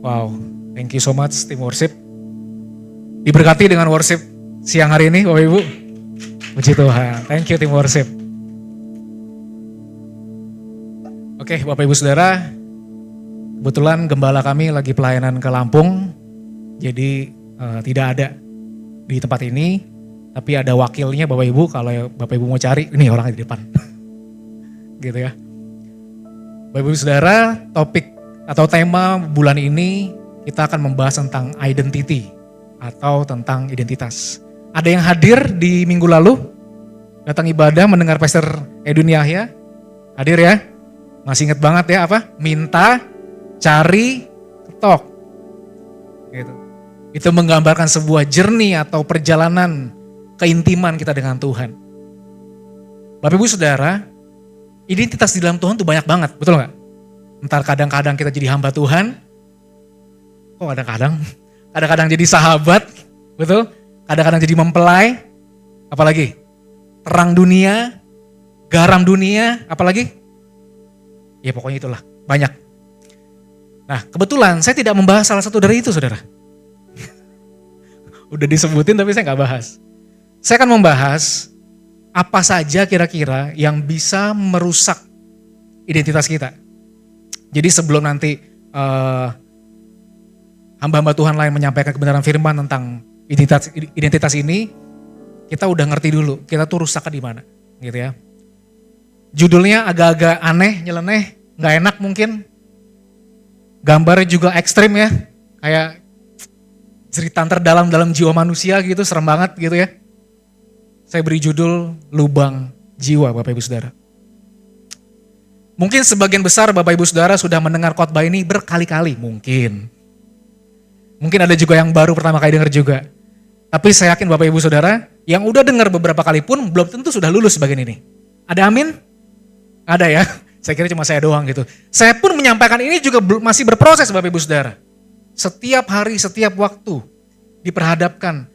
Wow, thank you so much tim worship. Diberkati dengan worship siang hari ini Bapak Ibu. Puji Tuhan, thank you tim worship. Oke Bapak Ibu Saudara, kebetulan gembala kami lagi pelayanan ke Lampung. Jadi tidak ada di tempat ini, tapi ada wakilnya Bapak Ibu. Kalau Bapak Ibu mau cari, ini orangnya di depan. Gitu ya. Bapak Ibu Saudara, topik atau tema bulan ini kita akan membahas tentang identity atau tentang identitas. Ada yang hadir di minggu lalu, datang ibadah mendengar Pastor Edwin Yahya, hadir ya? Masih ingat banget ya apa? Minta, cari, ketok. Gitu. Itu menggambarkan sebuah journey atau perjalanan keintiman kita dengan Tuhan. Bapak Ibu Saudara, identitas di dalam Tuhan tuh banyak banget, betul gak? Entar kadang-kadang kita jadi hamba Tuhan, kok kadang-kadang jadi sahabat, betul? Kadang-kadang jadi mempelai, apalagi? Terang dunia, garam dunia, apalagi? Ya pokoknya itulah, banyak. Nah kebetulan saya tidak membahas salah satu dari itu saudara. Udah disebutin tapi saya gak bahas. Saya akan membahas apa saja kira-kira yang bisa merusak identitas kita. Jadi sebelum nanti hamba-hamba Tuhan lain menyampaikan kebenaran firman tentang identitas ini, kita udah ngerti dulu, kita tuh rusaknya di mana, gitu ya. Judulnya agak-agak aneh, nyeleneh, nggak enak mungkin. Gambarnya juga ekstrim ya, kayak jeritan terdalam dalam jiwa manusia gitu, serem banget gitu ya. Saya beri judul Lubang Jiwa Bapak Ibu Saudara. Mungkin sebagian besar Bapak Ibu Saudara sudah mendengar khotbah ini berkali-kali mungkin. Mungkin ada juga yang baru pertama kali dengar juga. Tapi saya yakin Bapak Ibu Saudara yang udah dengar beberapa kali pun belum tentu sudah lulus bagian ini. Ada amin? Ada ya? Saya kira cuma saya doang gitu. Saya pun menyampaikan ini juga masih berproses Bapak Ibu Saudara. Setiap hari, setiap waktu diperhadapkan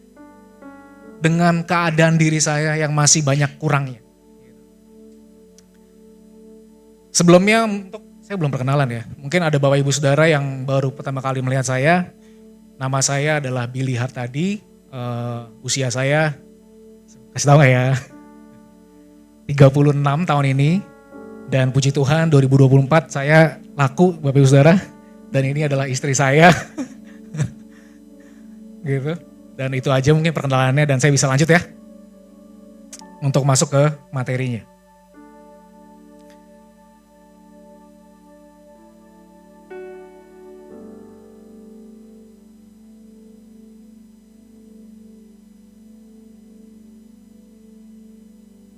dengan keadaan diri saya yang masih banyak kurangnya. Sebelumnya saya belum perkenalan ya. Mungkin ada Bapak Ibu Saudara yang baru pertama kali melihat saya. Nama saya adalah Billy Hartadi. Usia saya, kasih tahu gak ya? 36 tahun ini. Dan puji Tuhan 2024 saya laku Bapak Ibu Saudara. Dan ini adalah istri saya. Gitu. Dan itu aja mungkin perkenalannya dan saya bisa lanjut ya. Untuk masuk ke materinya.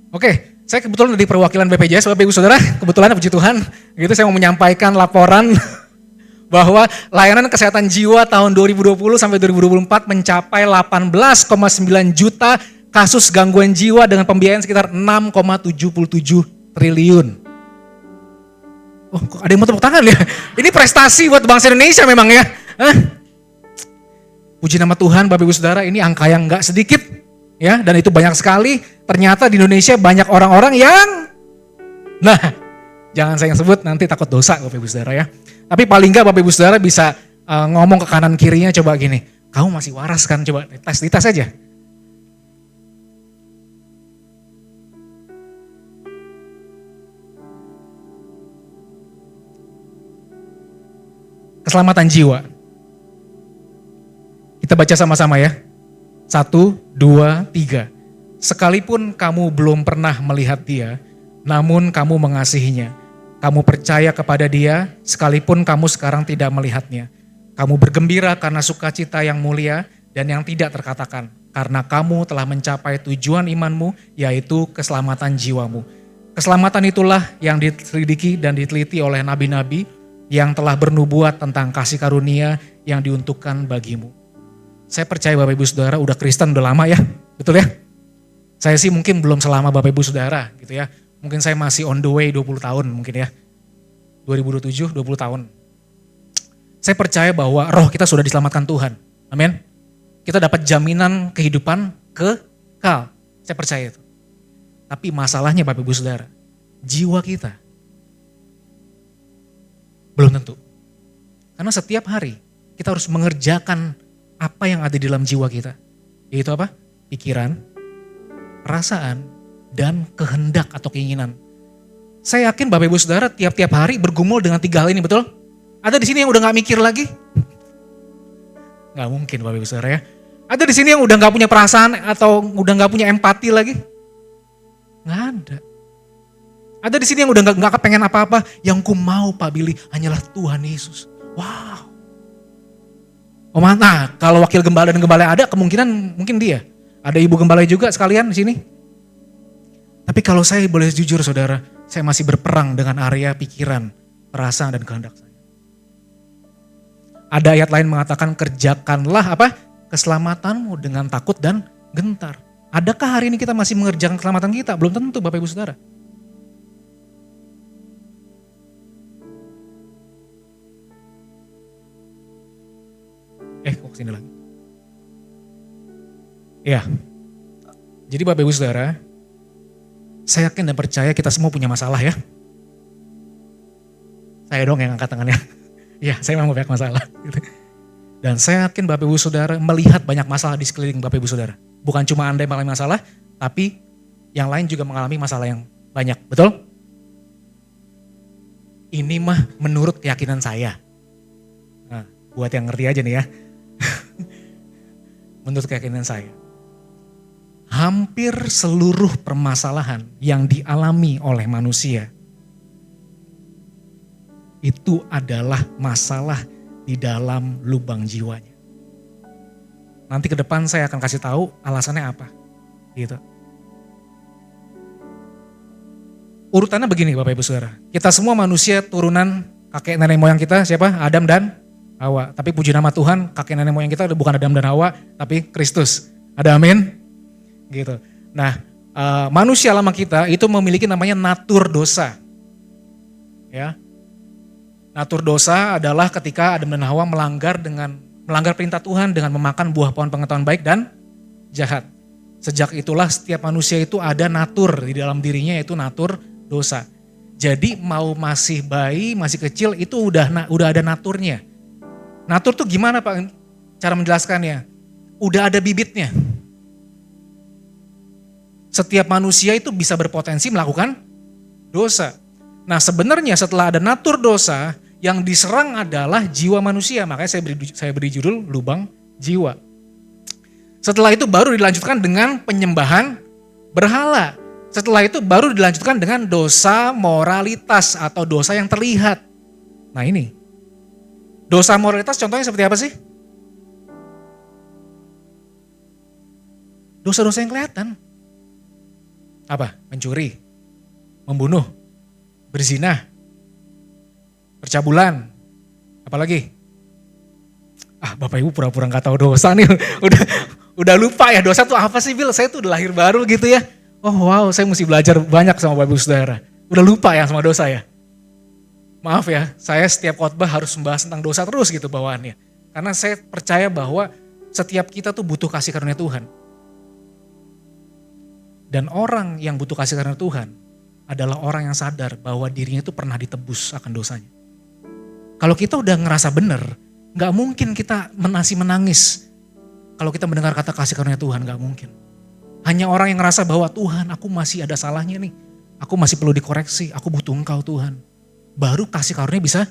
Oke, saya kebetulan dari perwakilan BPJS, Bapak Ibu Saudara, kebetulan puji Tuhan, gitu saya mau menyampaikan laporan bahwa layanan kesehatan jiwa tahun 2020 sampai 2024 mencapai 18,9 juta kasus gangguan jiwa dengan pembiayaan sekitar 6,77 triliun. Oh, kok ada yang mau tepuk tangan ya? Ini prestasi buat bangsa Indonesia memang ya. Puji nama Tuhan Bapak Ibu Saudara, ini angka yang gak sedikit. Ya, dan itu banyak sekali. Ternyata di Indonesia banyak orang-orang yang, nah, jangan saya yang sebut nanti takut dosa Bapak Ibu Saudara ya. Tapi paling enggak Bapak Ibu Saudara bisa ngomong ke kanan kirinya coba gini, kamu masih waras kan? Coba dites aja. Keselamatan jiwa. Kita baca sama-sama ya. 1, 2, 3. Sekalipun kamu belum pernah melihat dia, namun kamu mengasihinya. Kamu percaya kepada dia, sekalipun kamu sekarang tidak melihatnya. Kamu bergembira karena sukacita yang mulia dan yang tidak terkatakan. Karena kamu telah mencapai tujuan imanmu, yaitu keselamatan jiwamu. Keselamatan itulah yang diselidiki dan diteliti oleh nabi-nabi yang telah bernubuat tentang kasih karunia yang diuntukkan bagimu. Saya percaya Bapak Ibu Saudara udah Kristen udah lama ya, betul ya? Saya sih mungkin belum selama Bapak Ibu Saudara gitu ya. Mungkin saya masih on the way 20 tahun mungkin ya. 2027, 20 tahun. Saya percaya bahwa roh kita sudah diselamatkan Tuhan. Amin. Kita dapat jaminan kehidupan kekal. Saya percaya itu. Tapi masalahnya Bapak Ibu Saudara, jiwa kita belum tentu. Karena setiap hari kita harus mengerjakan apa yang ada di dalam jiwa kita. Yaitu apa? Pikiran, perasaan, dan kehendak atau keinginan. Saya yakin Bapak Ibu Saudara tiap-tiap hari bergumul dengan 3 hal ini, betul? Ada di sini yang udah gak mikir lagi? Gak mungkin Bapak Ibu Saudara ya. Ada di sini yang udah gak punya perasaan atau udah gak punya empati lagi? Gak ada. Ada di sini yang udah gak kepengen apa-apa. Yang ku mau Pak Billy hanyalah Tuhan Yesus. Wow. Oh mana? Kalau wakil gembala dan gembala ada, kemungkinan mungkin dia. Ada ibu gembala juga sekalian di sini. Tapi kalau saya boleh jujur saudara, saya masih berperang dengan area pikiran, perasaan dan kehendak saya. Ada ayat lain mengatakan kerjakanlah apa? Keselamatanmu dengan takut dan gentar. Adakah hari ini kita masih mengerjakan keselamatan kita? Belum tentu Bapak Ibu Saudara. Kok kesini lagi? Ya. Jadi Bapak Ibu Saudara, saya yakin dan percaya kita semua punya masalah ya. Saya dong yang angkat tangannya. Ya, saya memang banyak masalah. Dan saya yakin Bapak Ibu Saudara melihat banyak masalah di sekeliling Bapak Ibu Saudara. Bukan cuma Anda yang mengalami masalah, tapi yang lain juga mengalami masalah yang banyak. Betul? Ini mah menurut keyakinan saya. Nah, buat yang ngerti aja nih ya. Menurut keyakinan saya. Hampir seluruh permasalahan yang dialami oleh manusia itu adalah masalah di dalam lubang jiwanya. Nanti ke depan saya akan kasih tahu alasannya apa. Gitu. Urutannya begini Bapak Ibu Saudara. Kita semua manusia turunan kakek nenek moyang kita siapa? Adam dan Hawa. Tapi puji nama Tuhan, kakek nenek moyang kita bukan Adam dan Hawa, tapi Kristus. Ada amin? Gitu. Nah, manusia lama kita itu memiliki namanya natur dosa. Ya. Natur dosa adalah ketika Adam dan Hawa melanggar perintah Tuhan dengan memakan buah pohon pengetahuan baik dan jahat. Sejak itulah setiap manusia itu ada natur di dalam dirinya, yaitu natur dosa. Jadi mau masih bayi, masih kecil itu udah ada naturnya. Natur tuh gimana Pak cara menjelaskannya? Udah ada bibitnya. Setiap manusia itu bisa berpotensi melakukan dosa. Nah sebenarnya setelah ada natur dosa, yang diserang adalah jiwa manusia. Makanya saya beri judul lubang jiwa. Setelah itu baru dilanjutkan dengan penyembahan berhala. Setelah itu baru dilanjutkan dengan dosa moralitas atau dosa yang terlihat. Nah ini, dosa moralitas contohnya seperti apa sih? Dosa-dosa yang kelihatan. Apa? Mencuri, membunuh, berzina, percabulan, apalagi? Bapak Ibu pura-pura gak tahu dosa nih, udah lupa ya dosa tuh apa sih Bil? Saya tuh udah lahir baru gitu ya. Oh wow, saya mesti belajar banyak sama Bapak Ibu Saudara. Udah lupa ya sama dosa ya. Maaf ya, saya setiap khotbah harus membahas tentang dosa terus gitu bawaannya. Karena saya percaya bahwa setiap kita tuh butuh kasih karunia Tuhan. Dan orang yang butuh kasih karunia Tuhan adalah orang yang sadar bahwa dirinya itu pernah ditebus akan dosanya. Kalau kita udah ngerasa benar, gak mungkin kita menangis. Kalau kita mendengar kata kasih karunia Tuhan, gak mungkin. Hanya orang yang ngerasa bahwa Tuhan aku masih ada salahnya nih. Aku masih perlu dikoreksi, aku butuh Engkau Tuhan. Baru kasih karunia bisa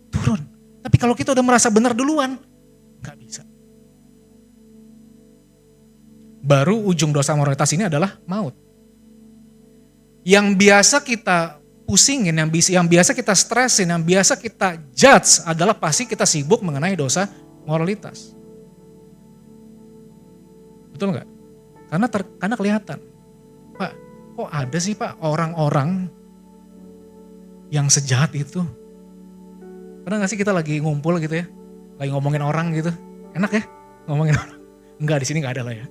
turun. Tapi kalau kita udah merasa benar duluan, gak bisa. Baru ujung dosa moralitas ini adalah maut. Yang biasa kita pusingin, yang biasa kita stresin, yang biasa kita judge adalah pasti kita sibuk mengenai dosa moralitas. Betul nggak? Karena kelihatan. Pak, kok ada sih Pak orang-orang yang sejahat itu? Pernah nggak sih kita lagi ngumpul gitu ya, lagi ngomongin orang gitu, enak ya ngomongin orang? Enggak, di sini nggak ada lah ya.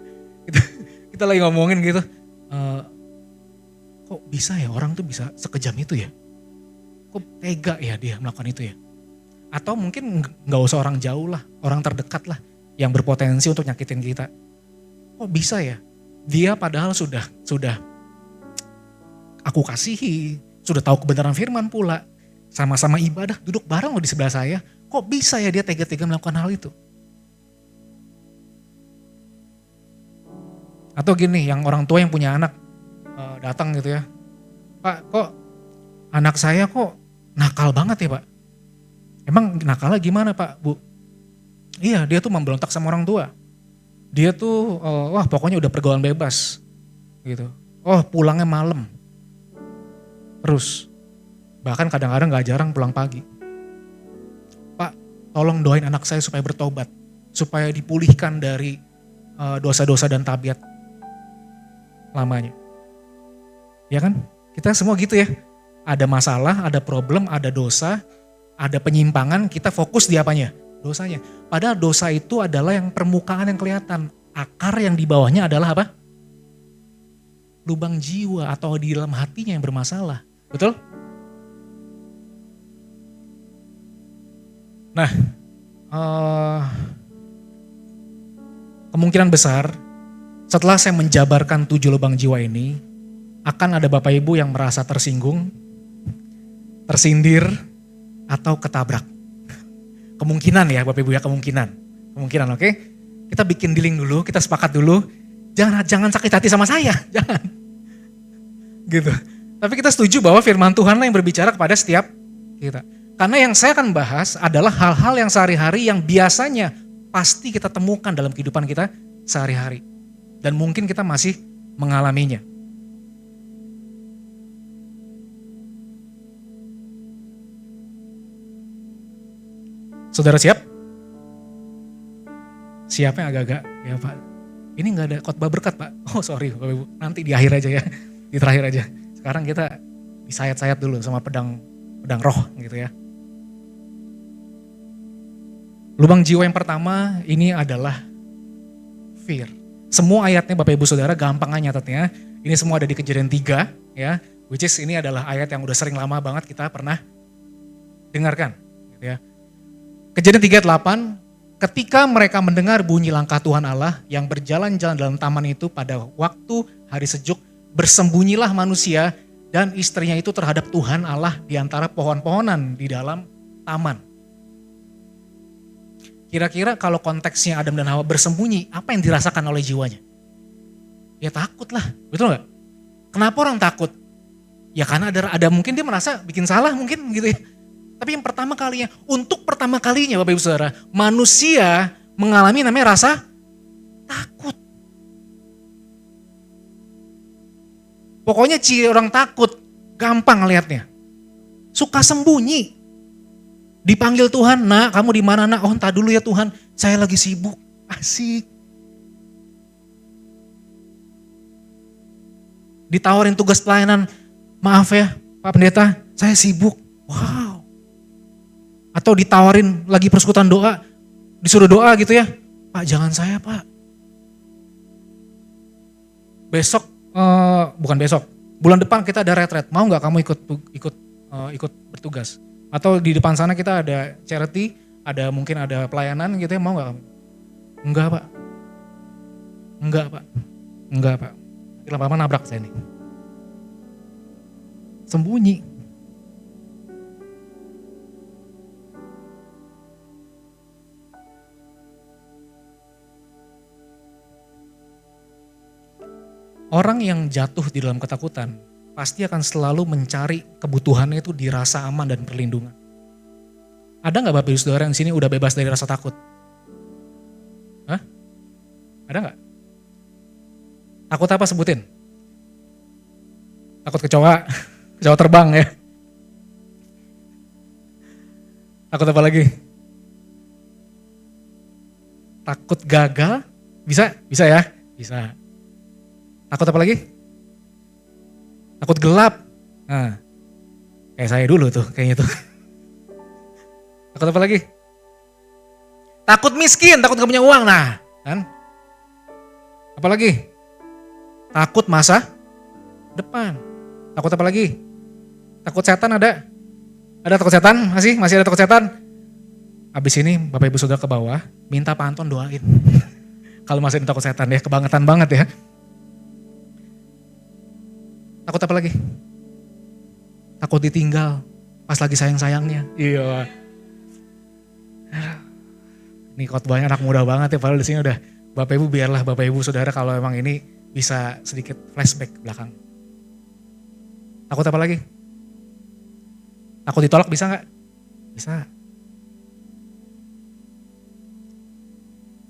Kita lagi ngomongin gitu, kok bisa ya orang tuh bisa sekejam itu ya? Kok tega ya dia melakukan itu ya? Atau mungkin gak usah orang jauh lah, orang terdekat lah yang berpotensi untuk nyakitin kita. Kok bisa ya? Dia padahal sudah aku kasihi, sudah tahu kebenaran firman pula. Sama-sama ibadah, duduk bareng loh di sebelah saya. Kok kok bisa ya dia tega-tega melakukan hal itu? Atau gini, yang orang tua yang punya anak datang gitu ya, Pak kok anak saya kok nakal banget ya Pak? Emang nakalnya gimana Pak, Bu? Iya dia tuh memberontak sama orang tua. Dia tuh wah pokoknya udah pergaulan bebas gitu. Oh pulangnya malam terus. Bahkan kadang-kadang gak jarang pulang pagi. Pak tolong doain anak saya supaya bertobat. Supaya dipulihkan dari dosa-dosa dan tabiat lamanya. Ya kan? Kita semua gitu ya. Ada masalah, ada problem, ada dosa, ada penyimpangan, kita fokus di apanya? Dosanya. Padahal dosa itu adalah yang permukaan yang kelihatan. Akar yang di bawahnya adalah apa? Lubang jiwa atau di dalam hatinya yang bermasalah. Betul? Nah, kemungkinan besar setelah saya menjabarkan 7 lubang jiwa ini, akan ada Bapak Ibu yang merasa tersinggung, tersindir, atau ketabrak. Kemungkinan ya Bapak Ibu ya, kemungkinan oke. Kita bikin dealing dulu, kita sepakat dulu, jangan sakit hati sama saya, jangan. Gitu. Tapi kita setuju bahwa firman Tuhan yang berbicara kepada setiap kita. Karena yang saya akan bahas adalah hal-hal yang sehari-hari yang biasanya pasti kita temukan dalam kehidupan kita sehari-hari. Dan mungkin kita masih mengalaminya. Saudara siap? Siapnya agak-agak, ya Pak. Ini gak ada khotbah berkat Pak. Oh sorry Bapak Ibu, nanti di akhir aja ya. Di terakhir aja. Sekarang kita disayat-sayat dulu sama pedang roh gitu ya. Lubang jiwa yang pertama ini adalah fear. Semua ayatnya Bapak Ibu Saudara gampang nyatetnya. Ini semua ada di Kejadian 3 ya. Which is ini adalah ayat yang udah sering lama banget kita pernah dengarkan gitu ya. Kejadian 3:8, ketika mereka mendengar bunyi langkah Tuhan Allah yang berjalan-jalan dalam taman itu pada waktu hari sejuk, bersembunyilah manusia dan istrinya itu terhadap Tuhan Allah di antara pohon-pohonan di dalam taman. Kira-kira kalau konteksnya Adam dan Hawa bersembunyi, apa yang dirasakan oleh jiwanya? Ya takut lah, betul gak? Kenapa orang takut? Ya karena ada mungkin dia merasa bikin salah mungkin gitu ya. Tapi yang pertama kalinya, untuk pertama kalinya Bapak Ibu Saudara, manusia mengalami namanya rasa takut. Pokoknya ciri orang takut, gampang lihatnya. Suka sembunyi. Dipanggil Tuhan, nak kamu di mana nak? Oh entar dulu ya Tuhan, saya lagi sibuk. Asik. Ditawarin tugas pelayanan, maaf ya Pak Pendeta, saya sibuk. Wow. Atau ditawarin lagi persekutuan doa, disuruh doa gitu ya. Pak jangan saya Pak. Besok, bukan besok, bulan depan kita ada retret, mau gak kamu ikut bertugas? Atau di depan sana kita ada charity, mungkin ada pelayanan gitu ya, mau gak kamu? Enggak Pak. Enggak Pak. Nanti lama-lama nabrak saya nih. Sembunyi. Orang yang jatuh di dalam ketakutan pasti akan selalu mencari kebutuhannya itu di rasa aman dan perlindungan. Ada gak Bapak Ibu Saudara yang sini udah bebas dari rasa takut? Hah? Ada gak? Takut apa sebutin? Takut kecoa, kecoa terbang ya. Takut apa lagi? Takut gagal? Bisa ya? Bisa. Takut apa lagi? Takut gelap. Nah, kayak saya dulu tuh kayaknya tuh. Takut apa lagi? Takut miskin, takut gak punya uang. Nah, kan? Apa lagi? Takut masa depan. Takut apa lagi? Takut setan ada? Ada takut setan? Masih ada takut setan? Habis ini Bapak Ibu Saudara ke bawah, minta Pak Anton doain. Kalau masih ada takut setan ya, kebangetan banget ya. Takut apa lagi? Takut ditinggal pas lagi sayang-sayangnya. Iya. Nih khotbahnya anak muda banget ya, padahal di sini udah Bapak Ibu, biarlah Bapak Ibu Saudara kalau emang ini bisa sedikit flashback ke belakang. Takut apa lagi? Takut ditolak bisa nggak? Bisa.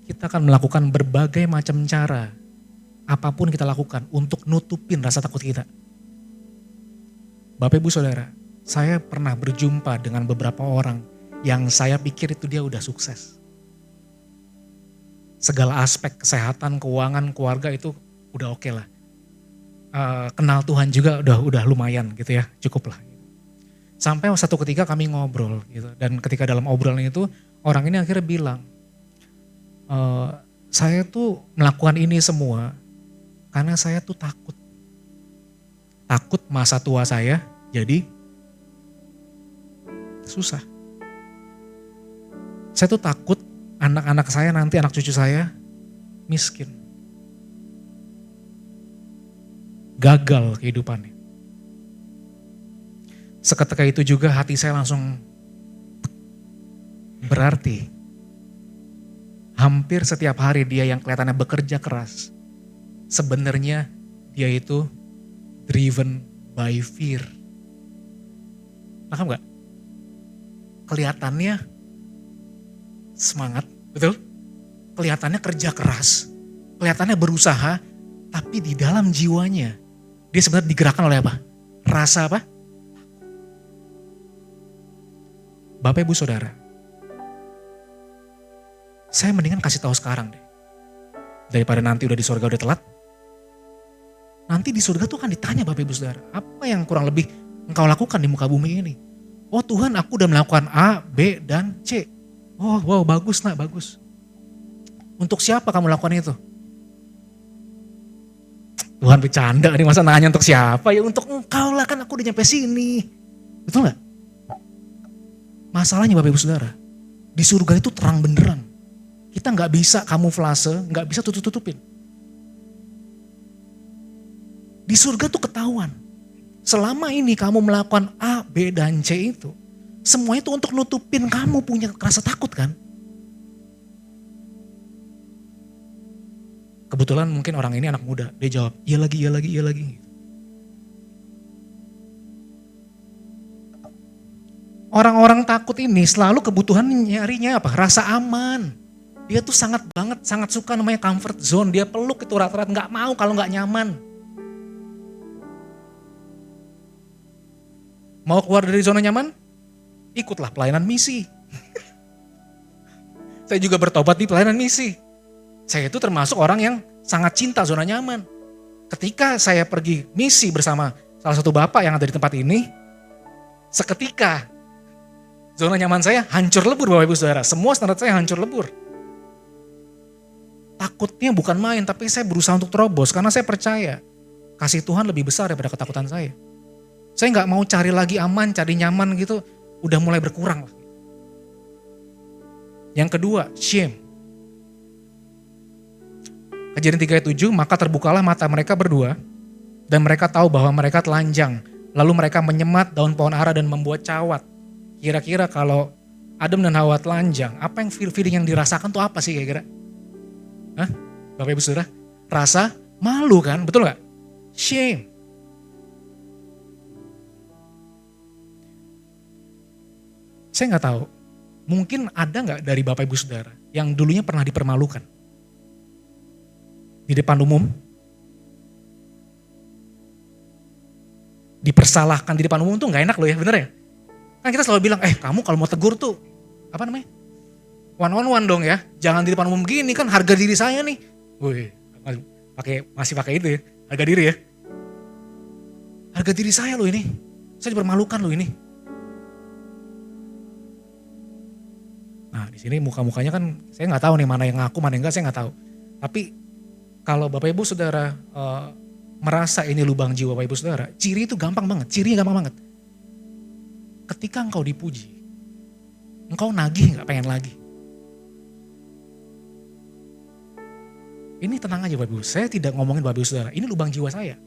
Kita akan melakukan berbagai macam cara, apapun kita lakukan untuk nutupin rasa takut kita. Bapak Ibu Saudara, saya pernah berjumpa dengan beberapa orang yang saya pikir itu dia udah sukses. Segala aspek kesehatan, keuangan, keluarga itu udah oke lah. Kenal Tuhan juga udah lumayan gitu ya, cukup lah. Sampai satu ketika kami ngobrol gitu, dan ketika dalam obrolan itu orang ini akhirnya bilang, saya tuh melakukan ini semua karena saya tuh takut. Takut masa tua saya jadi susah. Saya tuh takut anak-anak saya nanti, anak cucu saya miskin. Gagal kehidupannya. Seketika itu juga hati saya langsung berarti hampir setiap hari dia yang kelihatannya bekerja keras, sebenarnya dia itu driven by fear. Paham gak? Kelihatannya semangat, betul? Kelihatannya kerja keras, kelihatannya berusaha, tapi di dalam jiwanya dia sebenarnya digerakkan oleh apa? Rasa apa? Bapak Ibu Saudara, saya mendingan kasih tahu sekarang deh. Daripada nanti udah di surga udah telat. Nanti di surga tuh akan ditanya Bapak Ibu Saudara, apa yang kurang lebih engkau lakukan di muka bumi ini? Oh Tuhan, aku udah melakukan A, B, dan C. Oh wow, bagus nak, bagus. Untuk siapa kamu lakukan itu? Tuhan bercanda nih, masa nanya untuk siapa? Ya untuk engkau lah, kan aku udah nyampe sini. Betul gak? Masalahnya Bapak Ibu Saudara, di surga itu terang benderang. Kita gak bisa kamuflase, gak bisa tutup-tutupin. Di surga tuh ketahuan. Selama ini kamu melakukan A, B, dan C itu, semua itu untuk nutupin kamu punya rasa takut kan? Kebetulan mungkin orang ini anak muda, dia jawab, iya lagi, iya lagi, iya lagi. Orang-orang takut ini selalu kebutuhan nyarinya apa? Rasa aman. Dia tuh sangat suka namanya comfort zone. Dia peluk itu rata-rata, gak mau kalau gak nyaman. Mau keluar dari zona nyaman? Ikutlah pelayanan misi. Saya juga bertobat di pelayanan misi. Saya itu termasuk orang yang sangat cinta zona nyaman. Ketika saya pergi misi bersama salah satu bapak yang ada di tempat ini, seketika zona nyaman saya hancur lebur Bapak Ibu Saudara. Semua standar saya hancur lebur. Takutnya bukan main, tapi saya berusaha untuk terobos karena saya percaya kasih Tuhan lebih besar daripada ketakutan saya. Saya gak mau cari lagi aman, cari nyaman gitu, udah mulai berkurang. Yang kedua, shame. Kejadian 3 ayat 7, maka terbukalah mata mereka berdua dan mereka tahu bahwa mereka telanjang. Lalu mereka menyemat daun pohon ara dan membuat cawat. Kira-kira kalau Adam dan Hawa telanjang, apa yang feeling yang dirasakan tuh apa sih kira-kira? Hah? Bapak Ibu Saudara? Rasa malu kan, betul gak? Shame. Saya gak tahu, mungkin ada gak dari Bapak Ibu Saudara yang dulunya pernah dipermalukan? Di depan umum? Dipersalahkan di depan umum tuh gak enak loh ya, bener ya? Kan kita selalu bilang, kamu kalau mau tegur tuh, apa namanya? One on one dong ya, jangan di depan umum gini kan harga diri saya nih. Wih, masih pakai itu ya, harga diri ya. Harga diri saya loh ini, saya dipermalukan loh ini. Nah di sini muka-mukanya kan saya nggak tahu nih mana yang ngaku, mana yang enggak, saya nggak tahu. Tapi kalau Bapak Ibu Saudara merasa ini lubang jiwa Bapak Ibu Saudara, ciri itu gampang banget, cirinya gampang banget. Ketika engkau dipuji, engkau nagih nggak pengen lagi. Ini tenang aja Bapak Ibu, saya tidak ngomongin Bapak Ibu Saudara, ini lubang jiwa saya.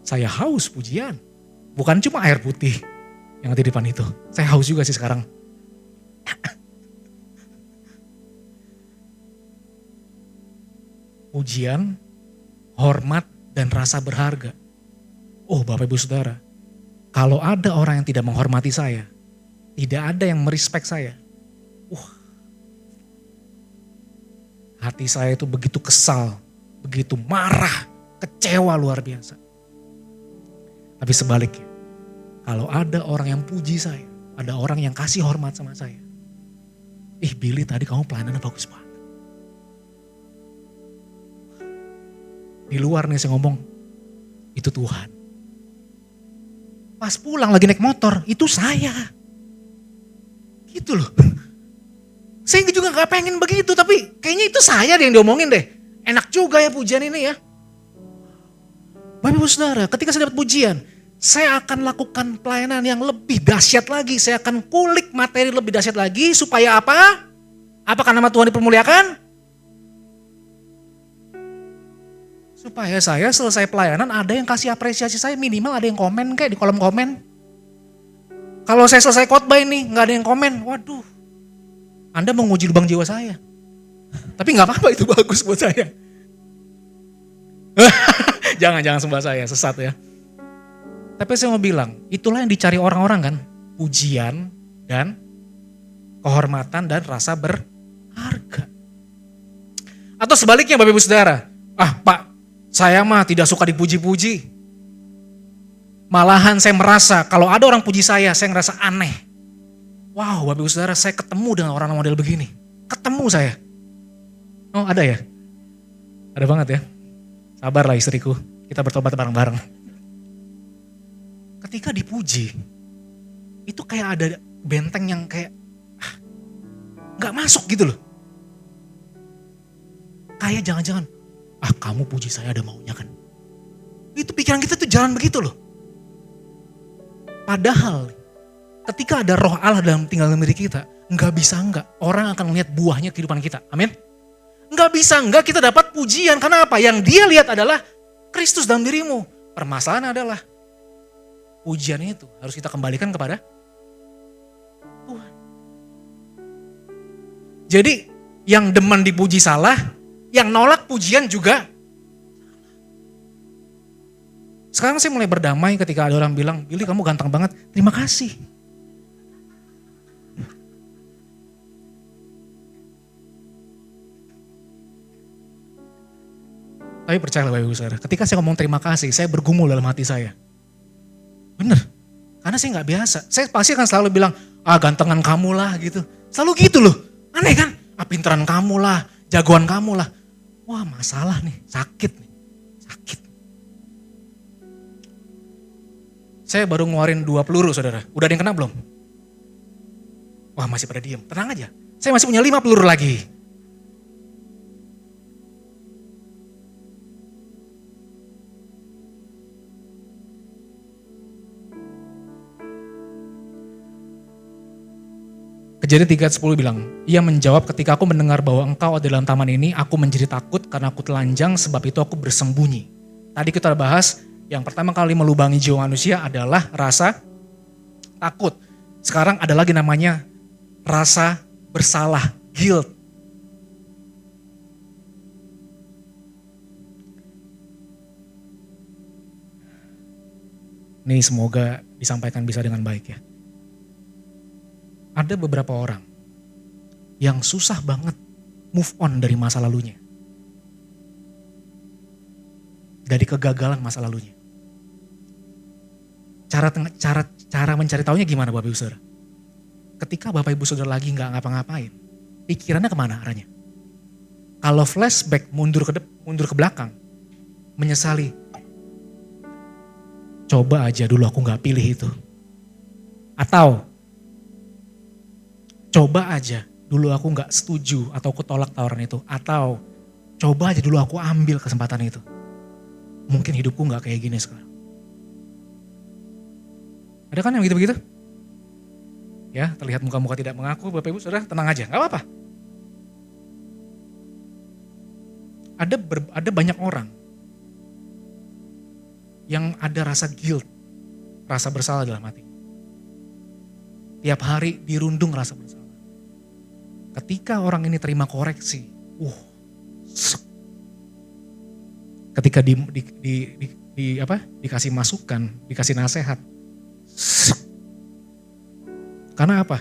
Saya haus pujian, bukan cuma air putih yang ada di depan itu. Saya haus juga sih sekarang. pujian, hormat, dan rasa berharga. Oh Bapak Ibu Saudara, kalau ada orang yang tidak menghormati saya, tidak ada yang merespek saya, hati saya itu begitu kesal, begitu marah, kecewa luar biasa. Tapi sebaliknya, kalau ada orang yang puji saya, ada orang yang kasih hormat sama saya. Billy tadi kamu pelayanannya bagus banget. Di luar nih saya ngomong, itu Tuhan. Pas pulang lagi naik motor, itu saya. Gitu loh. Saya juga gak pengen begitu, tapi kayaknya itu saya deh yang diomongin deh. Enak juga ya pujian ini ya. Bapak Ibu Saudara, ketika saya dapat pujian, saya akan lakukan pelayanan yang lebih dahsyat lagi. Saya akan kulik materi lebih dahsyat lagi supaya apa? Apakah nama Tuhan dipermuliakan? Supaya saya selesai pelayanan ada yang kasih apresiasi saya, minimal ada yang komen kayak di kolom komen. Kalau saya selesai khotbah ini gak ada yang komen, waduh. Anda menguji lubang jiwa saya. Tapi gak apa-apa, itu bagus buat saya. Jangan sembah saya, sesat ya. Tapi saya mau bilang, itulah yang dicari orang-orang kan. Pujian dan kehormatan dan rasa berharga. Atau sebaliknya Bapak Ibu Saudara, Pak, saya mah tidak suka dipuji-puji. Malahan saya merasa kalau ada orang puji saya ngerasa aneh. Wow, Bapak Ibu Saudara, saya ketemu dengan orang model begini. Ketemu saya. Oh ada ya? Ada banget ya. Sabarlah istriku, kita bertobat bareng-bareng. Ketika dipuji, itu kayak ada benteng yang kayak gak masuk gitu loh. Kayak jangan-jangan, kamu puji saya ada maunya kan. Itu pikiran kita tuh jalan begitu loh. Padahal ketika ada roh Allah dalam tinggal dalam diri kita, gak bisa enggak orang akan melihat buahnya kehidupan kita. Amin. Gak bisa enggak kita dapat pujian. Karena apa? Yang dia lihat adalah Kristus dalam dirimu. Permasalahan adalah pujian itu harus kita kembalikan kepada Tuhan. Jadi yang demen dipuji salah, yang nolak pujian juga. Sekarang saya mulai berdamai ketika ada orang bilang, Billy kamu ganteng banget, terima kasih. Tapi percayalah Bapak Ibu Saudara, ketika saya ngomong terima kasih, saya bergumul dalam hati saya. Bener, karena saya gak biasa. Saya pasti akan selalu bilang, gantengan kamu lah gitu. Selalu gitu loh, aneh kan? Pinteran kamu lah, jagoan kamu lah. Wah masalah nih, sakit nih, sakit. Saya baru ngeluarin 2 peluru saudara, udah ada yang kena belum? Wah masih pada diem, tenang aja. Saya masih punya 5 peluru lagi. Kejadian 3:10 bilang, ia menjawab ketika aku mendengar bahwa engkau ada dalam taman ini, aku menjadi takut karena aku telanjang sebab itu aku bersembunyi. Tadi kita bahas yang pertama kali melubangi jiwa manusia adalah rasa takut. Sekarang ada lagi namanya rasa bersalah, guilt. Ini semoga disampaikan bisa dengan baik ya. Ada beberapa orang yang susah banget move on dari masa lalunya. Dari kegagalan masa lalunya. Cara mencari taunya gimana Bapak Ibu Saudara? Ketika Bapak Ibu Saudara lagi gak ngapa-ngapain, pikirannya kemana arahnya? Kalau flashback mundur ke belakang, menyesali. Coba aja dulu aku gak pilih itu. Atau coba aja dulu aku gak setuju atau aku tolak tawaran itu. Atau coba aja dulu aku ambil kesempatan itu. Mungkin hidupku gak kayak gini sekarang. Ada kan yang begitu-begitu? Ya terlihat muka-muka tidak mengaku, Bapak Ibu Saudara tenang aja, gak apa-apa. Ada banyak orang yang ada rasa guilt, rasa bersalah dalam hati. Tiap hari dirundung rasa bersalah. Ketika orang ini terima koreksi, ketika dikasih masukan, dikasih nasihat. Karena apa?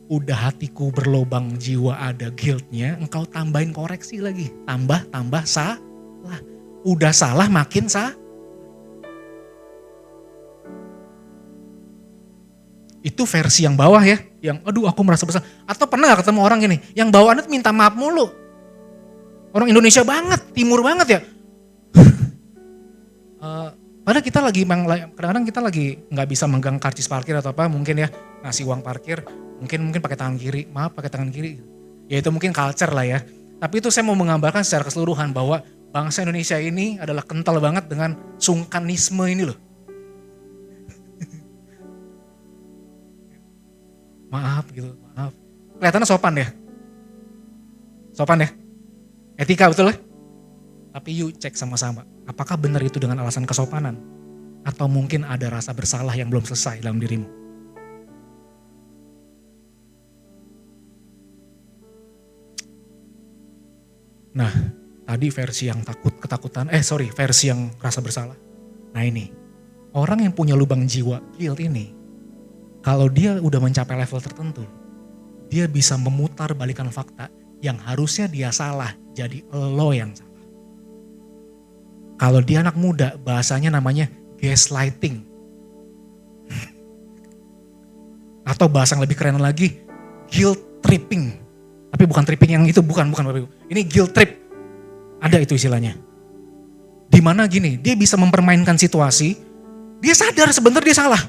Udah hatiku berlobang jiwa ada guilt-nya, engkau tambahin koreksi lagi. Tambah salah. Udah salah makin salah. Itu versi yang bawah ya, yang aduh aku merasa bersalah. Atau pernah gak ketemu orang gini, yang bawaannya minta maaf mulu. Orang Indonesia banget, timur banget ya. Padahal kita lagi, kadang-kadang kita lagi gak bisa megang karcis parkir atau apa, mungkin ya ngasih uang parkir, mungkin pakai tangan kiri, maaf pakai tangan kiri. Ya itu mungkin culture lah ya. Tapi itu saya mau menggambarkan secara keseluruhan bahwa bangsa Indonesia ini adalah kental banget dengan sungkanisme ini loh. Maaf gitu, maaf. Kelihatannya sopan ya? Sopan ya? Etika betul ya? Tapi yuk cek sama-sama, apakah benar itu dengan alasan kesopanan? Atau mungkin ada rasa bersalah yang belum selesai dalam dirimu? Nah, tadi versi yang versi yang rasa bersalah. Nah ini, orang yang punya lubang jiwa, guilt ini, kalau dia udah mencapai level tertentu, dia bisa memutar balikan fakta yang harusnya dia salah, jadi lo yang salah. Kalau dia anak muda, bahasanya namanya gaslighting. Atau bahasa yang lebih keren lagi, guilt tripping. Tapi bukan tripping yang itu, bukan Bapak Ibu. Ini guilt trip. Ada itu istilahnya. Dimana gini, dia bisa mempermainkan situasi, dia sadar sebenarnya dia salah.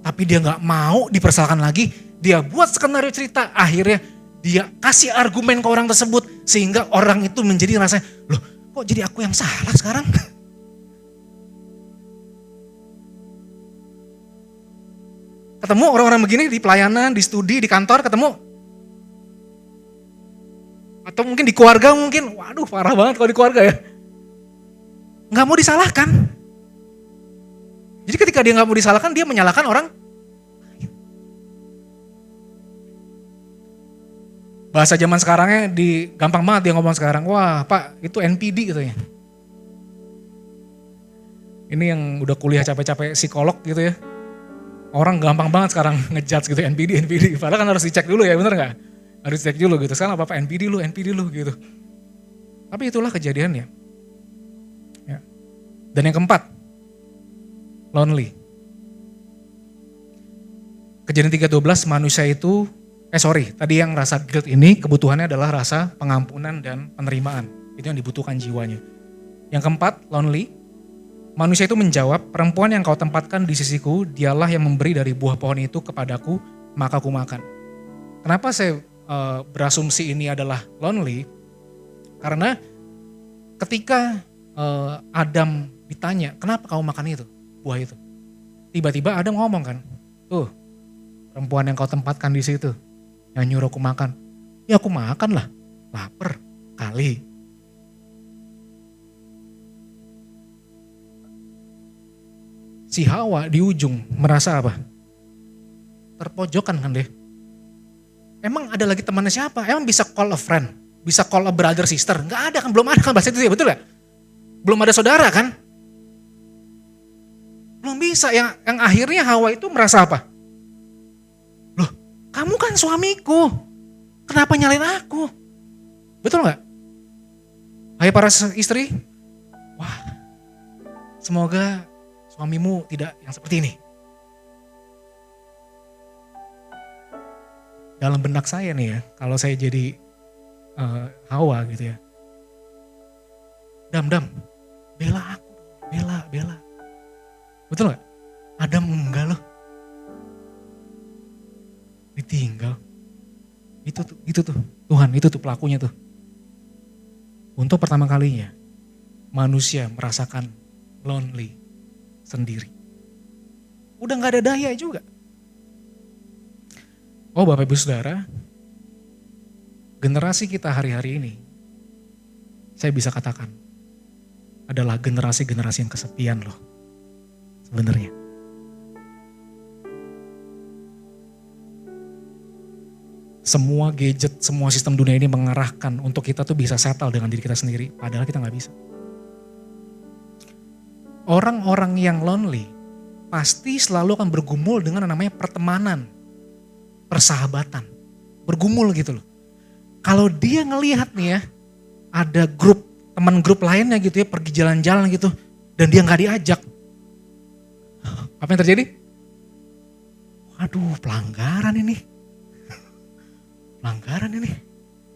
Tapi dia gak mau dipersalahkan lagi, dia buat skenario cerita, akhirnya dia kasih argumen ke orang tersebut, sehingga orang itu menjadi rasanya, loh kok jadi aku yang salah sekarang? Ketemu orang-orang begini di pelayanan, di studi, di kantor ketemu. Atau mungkin di keluarga mungkin, waduh parah banget kalau di keluarga ya. Gak mau disalahkan. Jadi ketika dia gak mau disalahkan, dia menyalahkan orang. Bahasa zaman sekarangnya gampang banget dia ngomong sekarang, wah Pak itu NPD gitu ya. Ini yang udah kuliah capek-capek psikolog gitu ya. Orang gampang banget sekarang ngejudge gitu NPD. Padahal kan harus dicek dulu ya, bener gak? Harus dicek dulu gitu. Sekarang apa-apa NPD lu gitu. Tapi itulah kejadiannya. Ya. Dan yang keempat, lonely. Kejadian 3:12 manusia itu, tadi yang rasa guilt ini kebutuhannya adalah rasa pengampunan dan penerimaan. Itu yang dibutuhkan jiwanya. Yang keempat, lonely. Manusia itu menjawab, perempuan yang kau tempatkan di sisiku, dialah yang memberi dari buah pohon itu kepadaku, maka aku makan. Kenapa saya berasumsi ini adalah lonely? Karena ketika Adam ditanya, kenapa kau makan itu, buah itu? Tiba-tiba Adam ngomong kan, tuh perempuan yang kau tempatkan di situ, yang nyuruh aku makan. Ya aku makan lah, lapar kali. Si Hawa di ujung merasa apa? Terpojokan kan deh. Emang ada lagi temannya siapa? Emang bisa call a friend? Bisa call a brother sister? Gak ada kan, belum ada kan bahasa itu ya, betul gak? Belum ada saudara kan? Belum bisa, yang akhirnya Hawa itu merasa apa? Loh, kamu kan suamiku, kenapa nyalain aku? Betul gak? Hai para istri, wah semoga suamimu tidak yang seperti ini. Dalam benak saya nih ya, kalau saya jadi Hawa gitu ya. Dam, bela aku, bela. Betul gak? Adam enggak loh. Ditinggal. Itu tuh, Tuhan itu tuh pelakunya tuh. Untuk pertama kalinya, manusia merasakan lonely sendiri. Udah gak ada daya juga. Oh Bapak Ibu Saudara, generasi kita hari-hari ini, saya bisa katakan, adalah generasi-generasi yang kesepian loh, sebenarnya. Semua gadget, semua sistem dunia ini mengarahkan untuk kita tuh bisa settle dengan diri kita sendiri, padahal kita gak bisa. Orang-orang yang lonely pasti selalu akan bergumul dengan yang namanya pertemanan, persahabatan. Bergumul gitu loh. Kalau dia ngelihat nih ya, ada teman grup lainnya gitu ya, pergi jalan-jalan gitu, dan dia nggak diajak. Apa yang terjadi? Waduh, pelanggaran ini. Pelanggaran ini.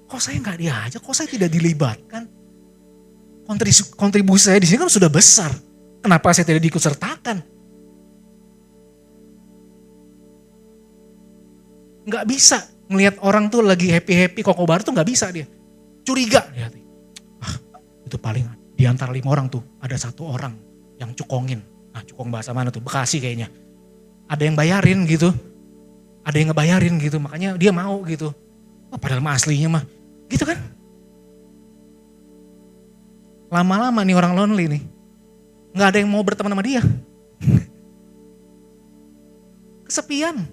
Kok saya nggak diajak, kok saya tidak dilibatkan? Kontribusi saya di sini kan sudah besar. Kenapa saya tidak diikut sertakan? Nggak bisa ngelihat orang tuh lagi happy-happy kokobar tuh nggak bisa dia. Curiga dia. Itu paling di antara 5 orang tuh ada 1 orang yang cukongin. Nah, cukong bahasa mana tuh? Bekasi kayaknya. Ada yang bayarin gitu. Ada yang ngebayarin gitu, makanya dia mau gitu. Oh, padahal mah aslinya mah. Gitu kan? Lama-lama nih orang lonely nih. Nggak ada yang mau berteman sama dia. Kesepian.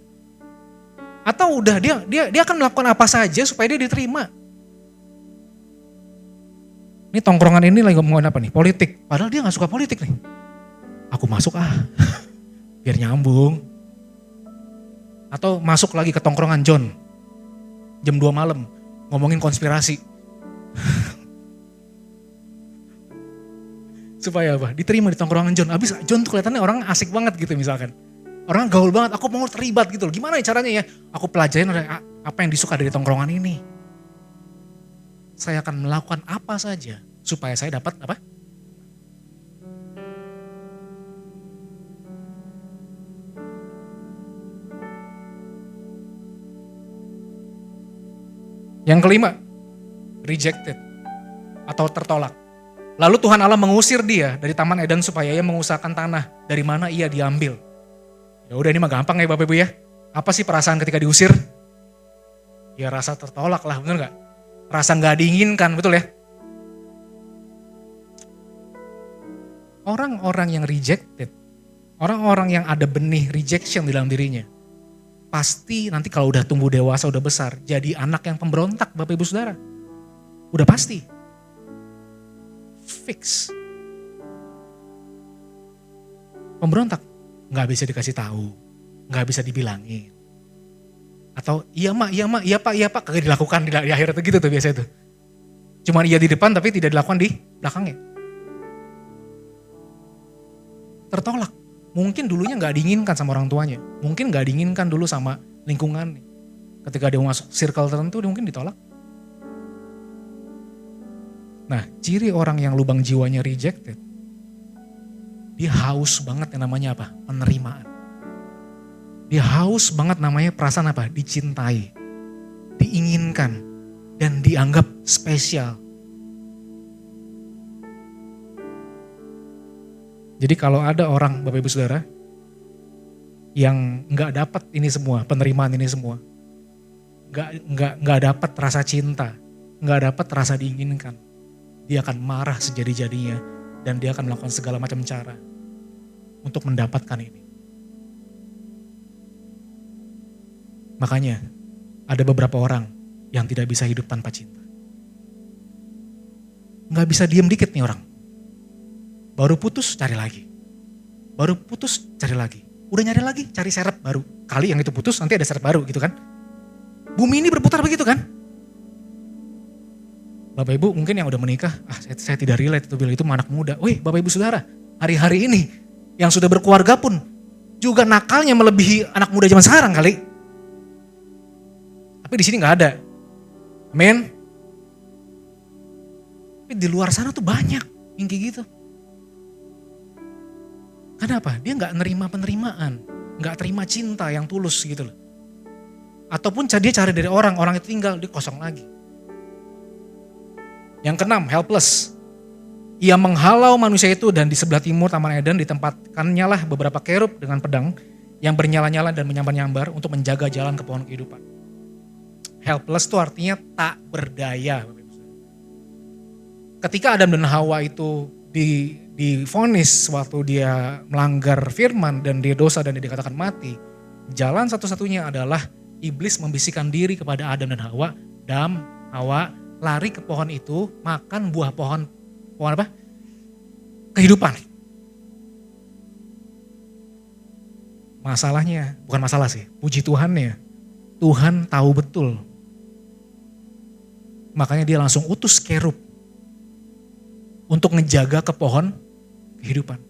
Atau udah dia akan melakukan apa saja supaya dia diterima. Ini tongkrongan ini lagi ngomongin apa nih? Politik. Padahal dia gak suka politik nih. Aku masuk biar nyambung. Atau masuk lagi ke tongkrongan John. Jam 2 malam. Ngomongin konspirasi. Supaya apa? Diterima di tongkrongan John. Abis John tuh kelihatannya orang asik banget gitu misalkan. Orang gaul banget, aku mau terlibat gitu loh. Gimana ya caranya ya? Aku pelajarin apa yang disuka dari tongkrongan ini. Saya akan melakukan apa saja supaya saya dapat apa? Yang kelima, rejected atau tertolak. Lalu Tuhan Allah mengusir dia dari Taman Eden supaya ia mengusahakan tanah dari mana ia diambil. Ya udah ini mah gampang ya Bapak Ibu ya. Apa sih perasaan ketika diusir? Ya rasa tertolak lah, bener gak? Rasa gak diinginkan, betul ya? Orang-orang yang rejected, orang-orang yang ada benih rejection di dalam dirinya, pasti nanti kalau udah tumbuh dewasa, udah besar, jadi anak yang pemberontak Bapak Ibu Saudara. Udah pasti. Fix. Pemberontak. Gak bisa dikasih tahu, gak bisa dibilangin. Atau iya mak, iya pak, kagak dilakukan di akhir itu gitu tuh biasa itu. Cuman iya di depan tapi tidak dilakukan di belakangnya. Tertolak. Mungkin dulunya gak diinginkan sama orang tuanya. Mungkin gak diinginkan dulu sama lingkungan. Ketika dia masuk circle tertentu dia mungkin ditolak. Nah ciri orang yang lubang jiwanya rejected. Dia haus banget yang namanya apa? Penerimaan. Dia haus banget namanya perasaan apa? Dicintai, diinginkan, dan dianggap spesial. Jadi kalau ada orang Bapak Ibu Saudara yang nggak dapat ini semua, penerimaan ini semua, nggak dapat rasa cinta, nggak dapat rasa diinginkan, dia akan marah sejadi-jadinya dan dia akan melakukan segala macam cara untuk mendapatkan ini. Makanya ada beberapa orang yang tidak bisa hidup tanpa cinta. Nggak bisa diem dikit nih orang. Baru putus cari lagi. Baru putus cari lagi. Udah nyari lagi cari serep baru. Kali yang itu putus nanti ada serep baru gitu kan. Bumi ini berputar begitu kan. Bapak Ibu mungkin yang udah menikah, saya tidak relate itu bilang itu anak muda. Wih Bapak Ibu Saudara, hari-hari ini yang sudah berkeluarga pun juga nakalnya melebihi anak muda zaman sekarang kali. Tapi di sini nggak ada. Amin. Tapi di luar sana tuh banyak yang kayak gitu. Kenapa? Dia nggak nerima penerimaan, nggak terima cinta yang tulus gitu loh. Ataupun dia cari dari orang itu tinggal, dia kosong lagi. Yang keenam, helpless. Ia menghalau manusia itu dan di sebelah timur Taman Eden ditempatkannya lah beberapa kerub dengan pedang yang bernyala-nyala dan menyambar-nyambar untuk menjaga jalan ke pohon kehidupan. Helpless itu artinya tak berdaya. Ketika Adam dan Hawa itu divonis waktu dia melanggar firman dan dia dosa dan dia dikatakan mati, jalan satu-satunya adalah iblis membisikkan diri kepada Adam dan Hawa, Adam, Hawa, lari ke pohon itu, makan buah pohon apa? Kehidupan. Masalahnya, bukan masalah sih, puji Tuhannya. Tuhan tahu betul. Makanya dia langsung utus kerub untuk ngejaga ke pohon kehidupan.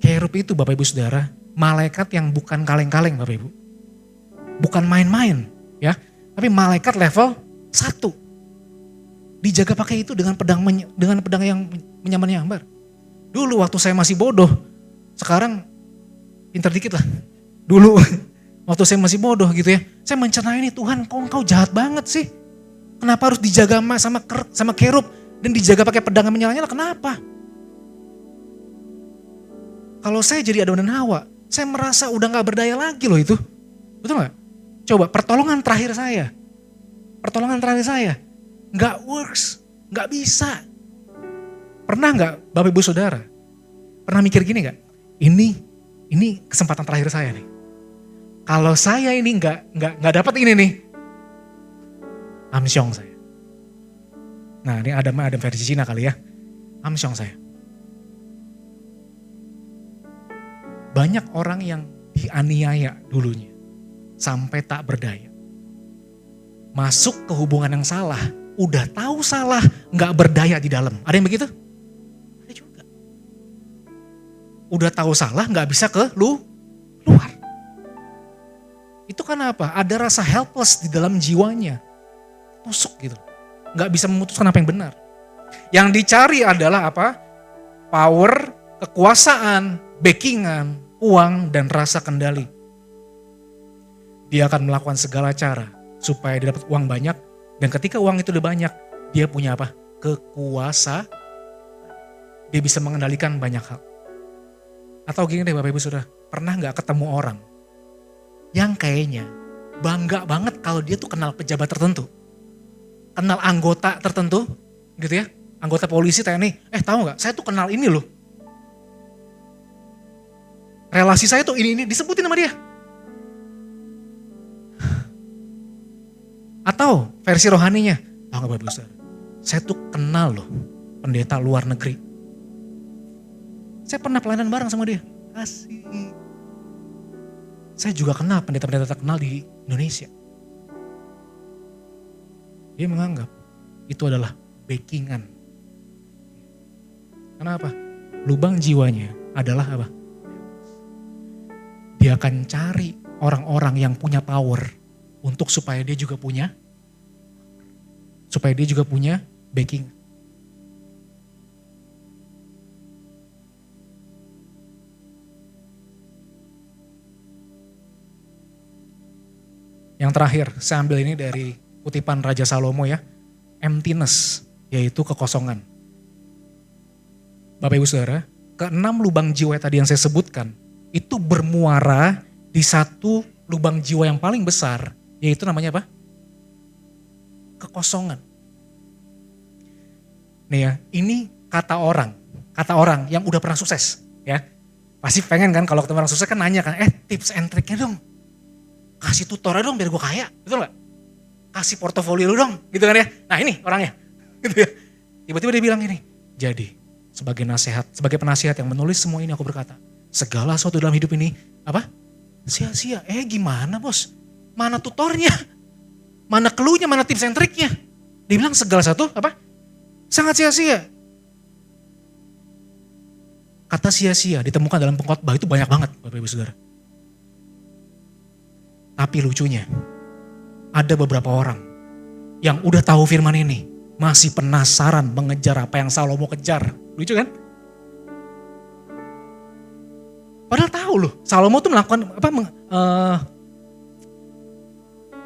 Kerub itu Bapak Ibu Saudara, malaikat yang bukan kaleng-kaleng Bapak Ibu. Bukan main-main ya, tapi malaikat level 1. Dijaga pakai itu dengan pedang yang menyambar-nyambar. Dulu waktu saya masih bodoh, sekarang pinter dikit lah. Dulu waktu saya masih bodoh gitu ya, saya mencerna ini, Tuhan engkau jahat banget sih. Kenapa harus dijaga sama kerub dan dijaga pakai pedang yang menyala-nyala, kenapa? Kalau saya jadi Adam dan Hawa, saya merasa udah gak berdaya lagi loh itu. Betul gak? Coba pertolongan terakhir saya gak works, gak bisa. Pernah gak Bapak Ibu Saudara, pernah mikir gini gak? Ini kesempatan terakhir saya nih. Kalau saya ini nggak dapat ini nih, amsyong saya. Nah ini Adam versi Cina kali ya, amsyong saya. Banyak orang yang dianiaya dulunya sampai tak berdaya. Masuk ke hubungan yang salah, udah tahu salah, nggak berdaya di dalam. Ada yang begitu? Ada juga. Udah tahu salah, nggak bisa ke luar. Itu karena apa? Ada rasa helpless di dalam jiwanya. Tusuk gitu. Gak bisa memutuskan apa yang benar. Yang dicari adalah apa? Power, kekuasaan, backingan, uang, dan rasa kendali. Dia akan melakukan segala cara supaya dia dapat uang banyak. Dan ketika uang itu udah banyak, dia punya apa? Kekuasaan. Dia bisa mengendalikan banyak hal. Atau gini deh Bapak Ibu Saudara, pernah gak ketemu orang yang kayaknya bangga banget kalau dia tuh kenal pejabat tertentu. Kenal anggota tertentu gitu ya. Anggota polisi, TNI. Tahu gak, saya tuh kenal ini loh. Relasi saya tuh ini disebutin sama dia. Atau versi rohaninya, tahu gak Bapak Ibu Saudara, saya tuh kenal loh pendeta luar negeri. Saya pernah pelayanan bareng sama dia. Asik. Saya juga kenal pendeta-pendeta terkenal di Indonesia. Dia menganggap itu adalah backingan. Kenapa? Lubang jiwanya adalah apa? Dia akan cari orang-orang yang punya power untuk supaya dia juga punya backing. Yang terakhir, saya ambil ini dari kutipan Raja Salomo ya. Emptiness, yaitu kekosongan. Bapak Ibu Saudara, keenam lubang jiwa tadi yang saya sebutkan, itu bermuara di satu lubang jiwa yang paling besar, yaitu namanya apa? Kekosongan. Nih ya, ini kata orang yang udah pernah sukses ya. Pasti pengen kan kalau ketemu orang sukses kan nanya kan, tips and triknya dong. Kasih tutornya dong biar gue kaya, betul gak? Kasih portofolio lu dong, gitu kan ya. Nah ini orangnya, gitu ya. Tiba-tiba dia bilang gini, jadi sebagai penasihat yang menulis semua ini aku berkata, segala sesuatu dalam hidup ini, apa? Sia-sia. Gimana bos? Mana tutornya? Mana cluenya, mana tips and triknya? Dia bilang segala sesuatu, apa? Sangat sia-sia. Kata sia-sia ditemukan dalam pengkhotbah itu banyak banget Bapak Ibu Saudara. Tapi lucunya, ada beberapa orang yang udah tahu firman ini, masih penasaran mengejar apa yang Salomo kejar. Lucu kan? Padahal tahu loh, Salomo tuh melakukan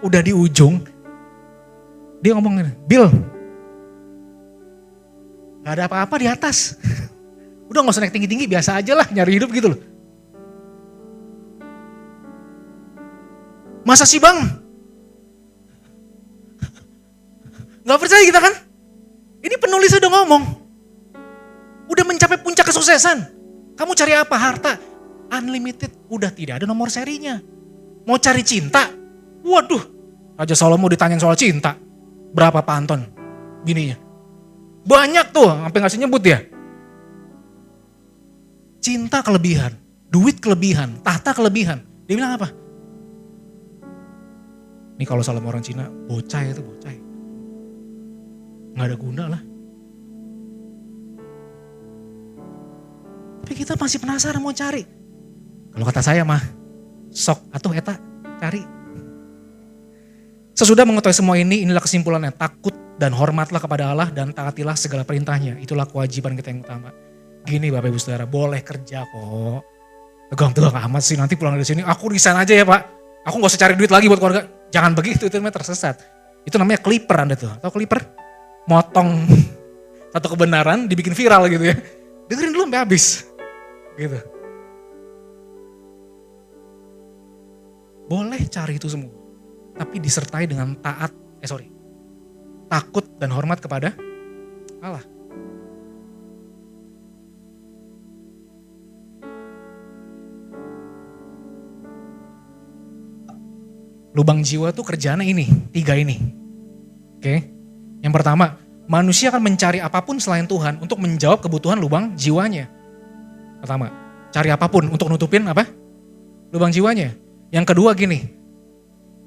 udah di ujung, dia ngomong gini, Bill, gak ada apa-apa di atas. Udah gak usah naik tinggi-tinggi, biasa aja lah nyari hidup gitu loh. Masa sih bang? Gak percaya kita kan? Ini penulis udah ngomong. Udah mencapai puncak kesuksesan. Kamu cari apa? Harta. Unlimited. Udah tidak ada nomor serinya. Mau cari cinta? Waduh. Raja Salomo ditanyain soal cinta. Berapa Pak Anton bininya? Banyak tuh. Sampai ngasih nyebut ya. Cinta kelebihan. duit kelebihan, tahta kelebihan. Dia bilang apa? Ini kalau salah orang Cina, bocai itu bocai. Nggak ada guna lah. Tapi kita masih penasaran mau cari. Kalau kata saya mah, sok atau eta cari. Sesudah mengetahui semua ini, inilah kesimpulannya. Takut dan hormatlah kepada Allah dan taatilah segala perintahnya. Itulah kewajiban kita yang utama. Gini Bapak Ibu Saudara, boleh kerja kok. Tegang-tegang amat sih, nanti pulang dari sini, aku resign aja ya Pak. Aku gak usah cari duit lagi buat keluarga. Jangan begitu, itu namanya tersesat. Itu namanya clipper Anda tuh. Tahu clipper? Motong satu kebenaran dibikin viral gitu ya. Dengerin dulu sampai habis. Gitu. Boleh cari itu semua. Tapi disertai dengan takut dan hormat kepada Allah. Lubang jiwa tuh kerjaannya ini, 3 ini. Oke. Yang pertama, manusia akan mencari apapun selain Tuhan untuk menjawab kebutuhan lubang jiwanya. Pertama, cari apapun untuk nutupin apa? Lubang jiwanya. Yang kedua gini,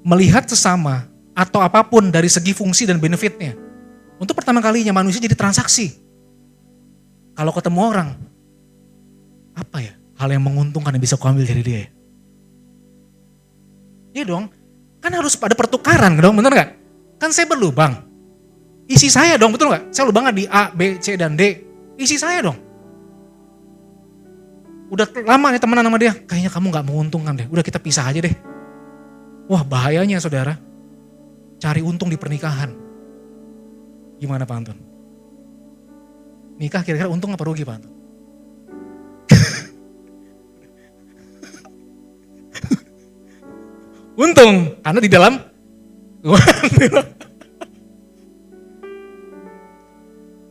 melihat sesama atau apapun dari segi fungsi dan benefitnya. Untuk pertama kalinya manusia jadi transaksi. Kalau ketemu orang, apa ya hal yang menguntungkan yang bisa kuambil dari dia ya? Iya dong, kan harus ada pertukaran dong, bener gak? Kan saya berlubang, isi saya dong, betul gak? Saya lubangnya di A, B, C, dan D, isi saya dong. Udah lama nih temenan sama dia, kayaknya kamu gak menguntungkan deh, udah kita pisah aja deh. Wah bahayanya saudara, cari untung di pernikahan. Gimana Pak Anton? Nikah kira-kira untung apa rugi Pak Anton? Untung, karena di dalam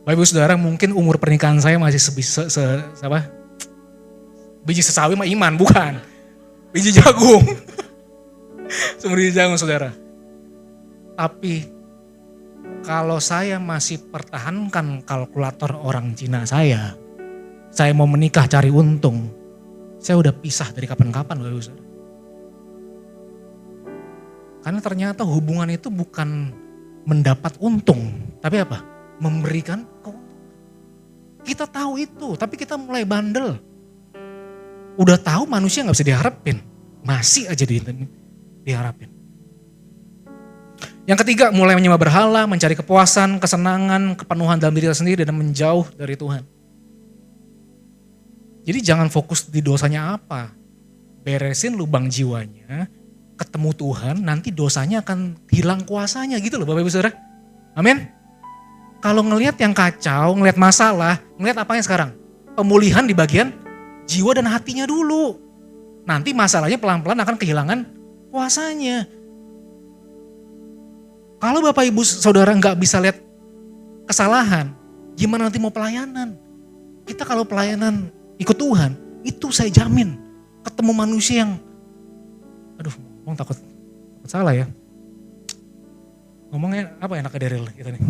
Bapak Ibu Saudara, mungkin umur pernikahan saya masih biji sesawi mah iman, bukan. Biji jagung. Sumber biji jagung saudara. Tapi kalau saya masih pertahankan kalkulator orang Cina saya mau menikah cari untung, saya udah pisah dari kapan-kapan Bapak Ibu Saudara. Karena ternyata hubungan itu bukan mendapat untung, tapi apa? Memberikan keuntungan. Kita tahu itu, tapi kita mulai bandel. Udah tahu manusia gak bisa diharapin, masih aja diharapin. Yang ketiga, mulai menyembah berhala, mencari kepuasan, kesenangan, kepenuhan dalam diri sendiri dan menjauh dari Tuhan. Jadi jangan fokus di dosanya apa. Beresin lubang jiwanya, ketemu Tuhan, nanti dosanya akan hilang kuasanya gitu loh Bapak Ibu Saudara. Amin. Kalau ngelihat yang kacau, ngelihat masalah, ngelihat apanya sekarang? Pemulihan di bagian jiwa dan hatinya dulu. Nanti masalahnya pelan-pelan akan kehilangan kuasanya. Kalau Bapak Ibu Saudara nggak bisa lihat kesalahan, gimana nanti mau pelayanan? Kita kalau pelayanan ikut Tuhan, itu saya jamin ketemu manusia yang, aduh ngomong takut salah ya. Ngomongnya apa enaknya dari kita nih?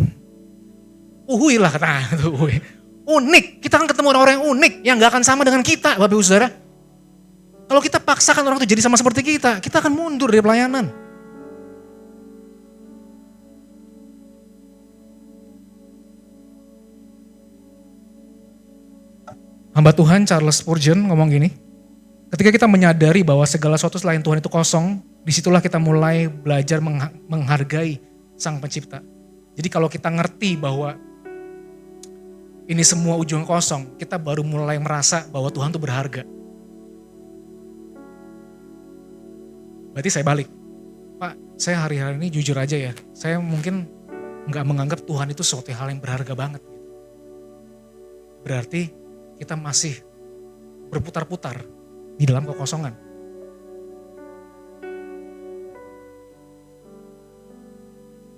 Uhui lah kata itu, uhui. Unik, kita akan ketemu orang-orang yang unik, yang gak akan sama dengan kita Bapak Ibu Saudara. Kalau kita paksakan orang itu jadi sama seperti kita akan mundur dari pelayanan. Hamba Tuhan Charles Spurgeon ngomong gini, ketika kita menyadari bahwa segala sesuatu selain Tuhan itu kosong, disitulah kita mulai belajar menghargai Sang Pencipta. Jadi kalau kita ngerti bahwa ini semua ujung kosong, kita baru mulai merasa bahwa Tuhan itu berharga. Berarti saya balik, Pak, saya hari-hari ini jujur aja ya, saya mungkin gak menganggap Tuhan itu suatu hal yang berharga banget. Berarti kita masih berputar-putar di dalam kekosongan.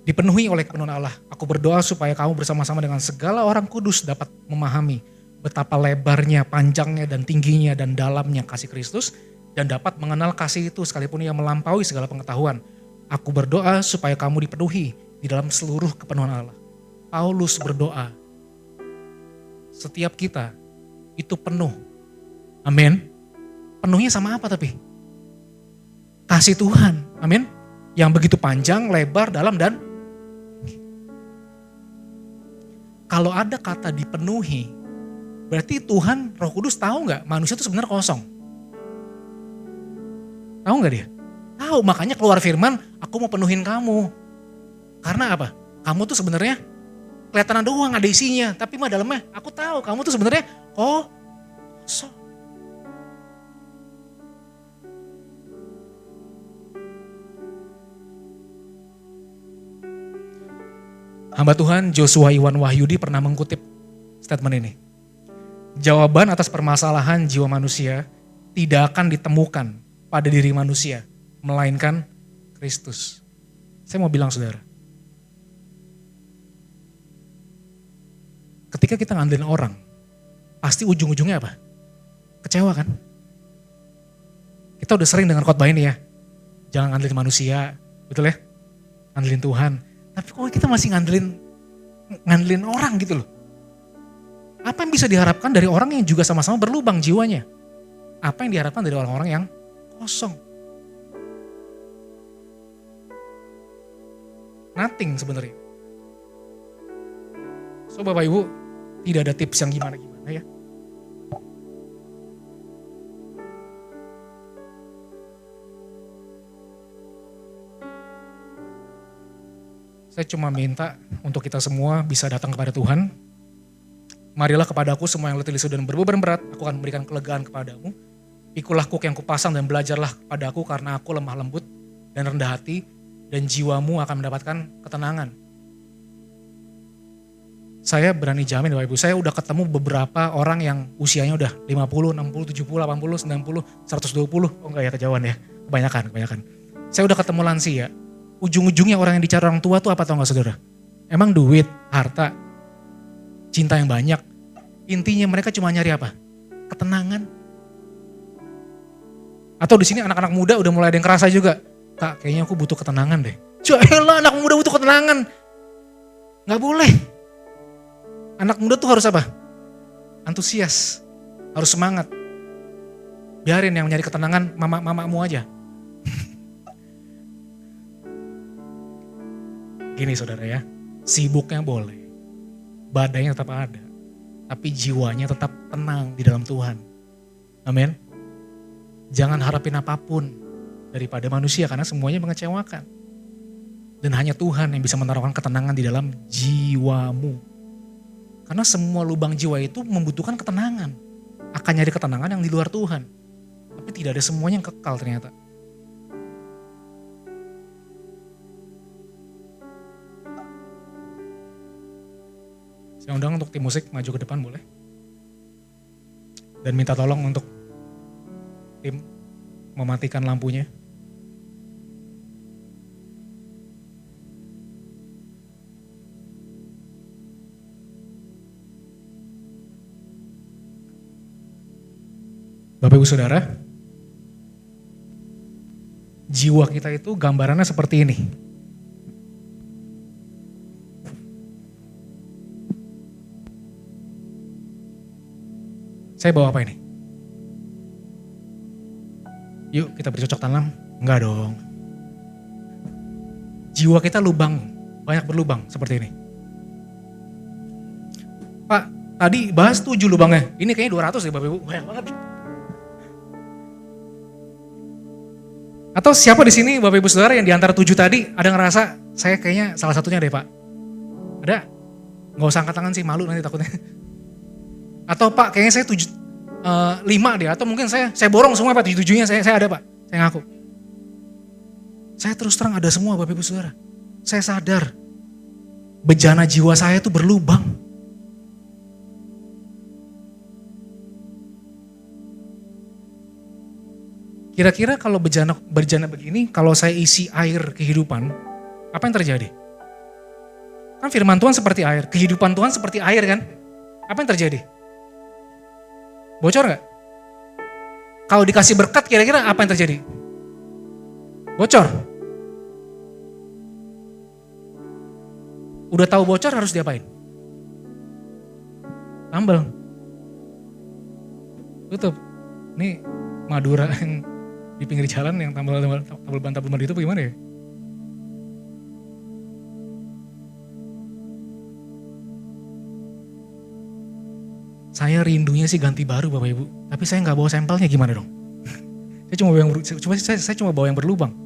Dipenuhi oleh kepenuhan Allah. Aku berdoa supaya kamu bersama-sama dengan segala orang kudus dapat memahami betapa lebarnya, panjangnya, dan tingginya, dan dalamnya kasih Kristus, dan dapat mengenal kasih itu sekalipun ia melampaui segala pengetahuan. Aku berdoa supaya kamu dipenuhi di dalam seluruh kepenuhan Allah. Paulus berdoa, setiap kita itu penuh. Amin. penuhnya sama apa tapi? Kasih Tuhan, amin. Yang begitu panjang, lebar, dalam, dan kalau ada kata dipenuhi, berarti Tuhan Roh Kudus tahu nggak manusia itu sebenarnya kosong? Tahu nggak dia? Tahu, makanya keluar firman, aku mau penuhin kamu. Karena apa? Kamu tuh sebenarnya kelihatan doang ada isinya, tapi mah dalamnya aku tahu kamu tuh sebenarnya kosong. Hamba Tuhan Joshua Iwan Wahyudi pernah mengutip statement ini. Jawaban atas permasalahan jiwa manusia tidak akan ditemukan pada diri manusia, melainkan Kristus. Saya mau bilang saudara, ketika kita ngandelin orang, pasti ujung-ujungnya apa? Kecewa kan? Kita udah sering dengar khotbah ini ya, jangan ngandelin manusia, betul ya? Ngandelin Tuhan. Tapi kok kita masih ngandelin orang gitu loh. Apa yang bisa diharapkan dari orang yang juga sama-sama berlubang jiwanya? Apa yang diharapkan dari orang-orang yang kosong? Nothing sebenarnya. So Bapak Ibu, tidak ada tips yang gimana-gimana ya. Saya cuma minta untuk kita semua bisa datang kepada Tuhan. Marilah kepadaku semua yang letih lesu dan berbeban berat, aku akan memberikan kelegaan kepadamu. Pikulah kuk yang kupasang dan belajarlah kepadaku karena aku lemah lembut dan rendah hati dan jiwamu akan mendapatkan ketenangan. Saya berani jamin Bapak Ibu, saya udah ketemu beberapa orang yang usianya udah 50, 60, 70, 80, 90, 120. Oh enggak ya, kejauhan ya, kebanyakan. Saya udah ketemu lansia. Ujung-ujungnya orang yang dicari orang tua tuh apa tau gak saudara? Emang duit, harta, cinta yang banyak. Intinya mereka cuma nyari apa? Ketenangan. Atau di sini anak-anak muda udah mulai ada yang kerasa juga. Kak, kayaknya aku butuh ketenangan deh. Jahelah, anak muda butuh ketenangan. Gak boleh. Anak muda tuh harus apa? Antusias. Harus semangat. Biarin yang nyari ketenangan mamamu aja. Gini saudara ya, sibuknya boleh, badainya tetap ada, tapi jiwanya tetap tenang di dalam Tuhan. Amin. Jangan harapin apapun daripada manusia karena semuanya mengecewakan. Dan hanya Tuhan yang bisa menaruhkan ketenangan di dalam jiwamu. Karena semua lubang jiwa itu membutuhkan ketenangan. Akan nyari ketenangan yang di luar Tuhan. Tapi tidak ada semuanya yang kekal ternyata. Saya undang untuk tim musik maju ke depan boleh. Dan minta tolong untuk tim mematikan lampunya. Bapak Ibu Saudara, jiwa kita itu gambarannya seperti ini. Saya bawa apa ini? Yuk kita bercocok tanam? Enggak dong. Jiwa kita lubang, banyak berlubang seperti ini. Pak, tadi bahas 7 lubangnya. Ini kayaknya 200 deh Bapak Ibu, banyak banget. Atau siapa di sini Bapak Ibu Saudara yang di antara 7 tadi ada ngerasa saya kayaknya salah satunya deh Pak? Ada? Nggak usah angkat tangan sih, malu nanti takutnya. Atau Pak kayaknya saya 5 deh, atau mungkin saya borong semua Pak, 7-7-nya saya ada Pak, saya ngaku. Saya terus terang ada semua Bapak Ibu Saudara. Saya sadar bejana jiwa saya itu berlubang. Kira-kira kalau bejana begini, kalau saya isi air kehidupan, apa yang terjadi? Kan firman Tuhan seperti air, kehidupan Tuhan seperti air kan? Apa yang terjadi? Bocor gak? Kalau dikasih berkat kira-kira apa yang terjadi? Bocor. Udah tahu bocor harus diapain? Tambal. Tutup. Nih Madura yang di pinggir jalan yang tambal ban itu bagaimana ya? Saya rindunya sih ganti baru Bapak Ibu, tapi saya nggak bawa sampelnya, gimana dong? saya cuma bawa yang berlubang.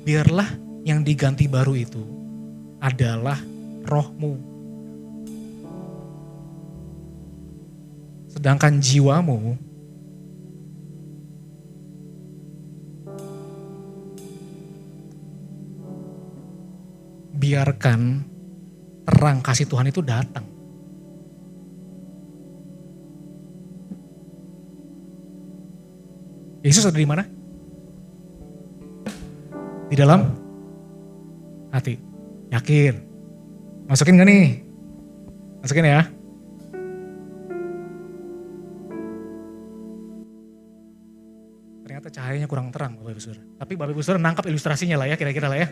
Biarlah yang diganti baru itu adalah rohmu. Sedangkan jiwamu biarkan terang kasih Tuhan itu datang. Yesus ada di mana? Di dalam hati. Yakin? Masukin gak nih? Masukin ya. Ternyata cahayanya kurang terang Bapak Ibu Saudara. Tapi Bapak Ibu Saudara nangkap ilustrasinya lah ya, kira-kira lah ya.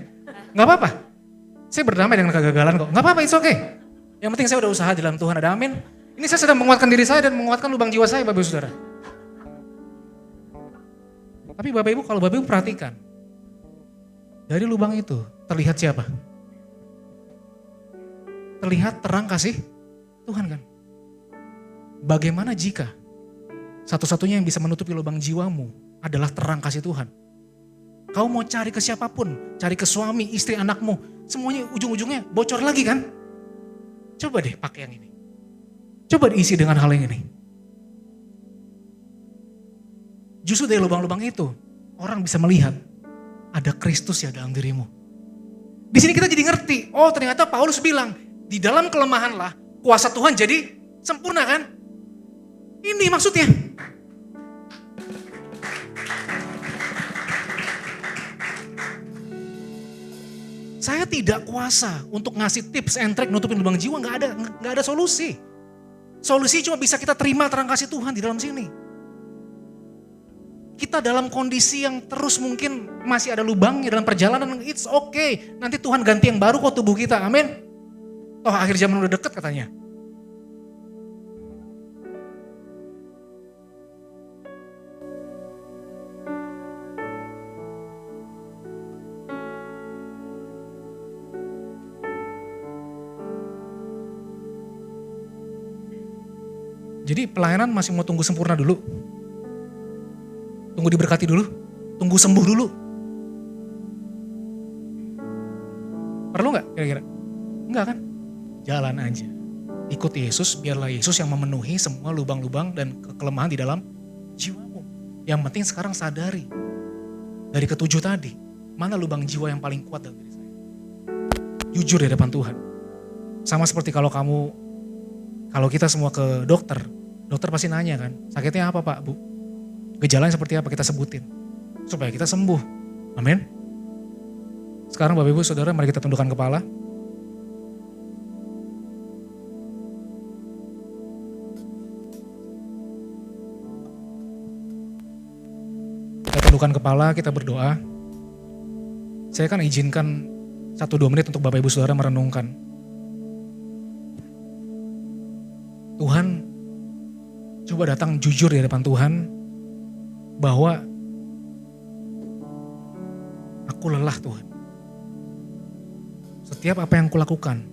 Gak apa-apa. Saya berdamai dengan kegagalan kok. Gak apa-apa, it's okay. Yang penting saya udah usaha di dalam Tuhan, ada amin. Ini saya sedang menguatkan diri saya dan menguatkan lubang jiwa saya Bapak Ibu Saudara. Tapi Bapak Ibu, kalau Bapak Ibu perhatikan, dari lubang itu terlihat siapa? Terlihat terang kasih Tuhan kan? Bagaimana jika satu-satunya yang bisa menutupi lubang jiwamu adalah terang kasih Tuhan? Kau mau cari ke siapapun, cari ke suami, istri, anakmu, semuanya ujung-ujungnya bocor lagi kan? Coba deh pakai yang ini. Coba diisi dengan hal yang ini. Justru dari lubang-lubang itu, orang bisa melihat ada Kristus ya dalam dirimu. Di sini kita jadi ngerti, oh ternyata Paulus bilang, di dalam kelemahanlah kuasa Tuhan jadi sempurna kan? Ini maksudnya. Saya tidak kuasa untuk ngasih tips and trick nutupin lubang jiwa, nggak ada solusi. Solusi cuma bisa kita terima terang kasih Tuhan di dalam sini. Kita dalam kondisi yang terus mungkin masih ada lubangnya dalam perjalanan, it's okay. Nanti Tuhan ganti yang baru kok tubuh kita, amin. Toh akhir zaman udah deket katanya. Jadi pelayanan masih mau tunggu sempurna dulu. Tunggu diberkati dulu, tunggu sembuh dulu. Perlu gak kira-kira? Enggak kan? Jalan aja. Ikut Yesus, biarlah Yesus yang memenuhi semua lubang-lubang dan kelemahan di dalam jiwamu. Yang penting sekarang sadari, dari ketujuh tadi, mana lubang jiwa yang paling kuat dalam diri saya. Jujur di depan Tuhan. Sama seperti kalau kita semua ke dokter pasti nanya kan, sakitnya apa Pak, Bu? Gejalanya seperti apa, kita sebutin. Supaya kita sembuh. Amin. Sekarang Bapak Ibu Saudara, mari kita tundukkan kepala. Kita tundukkan kepala, kita berdoa. Saya akan izinkan 1-2 menit untuk Bapak Ibu Saudara merenungkan. Tuhan, coba datang jujur di depan Tuhan. Bahwa aku lelah Tuhan. Setiap apa yang kulakukan,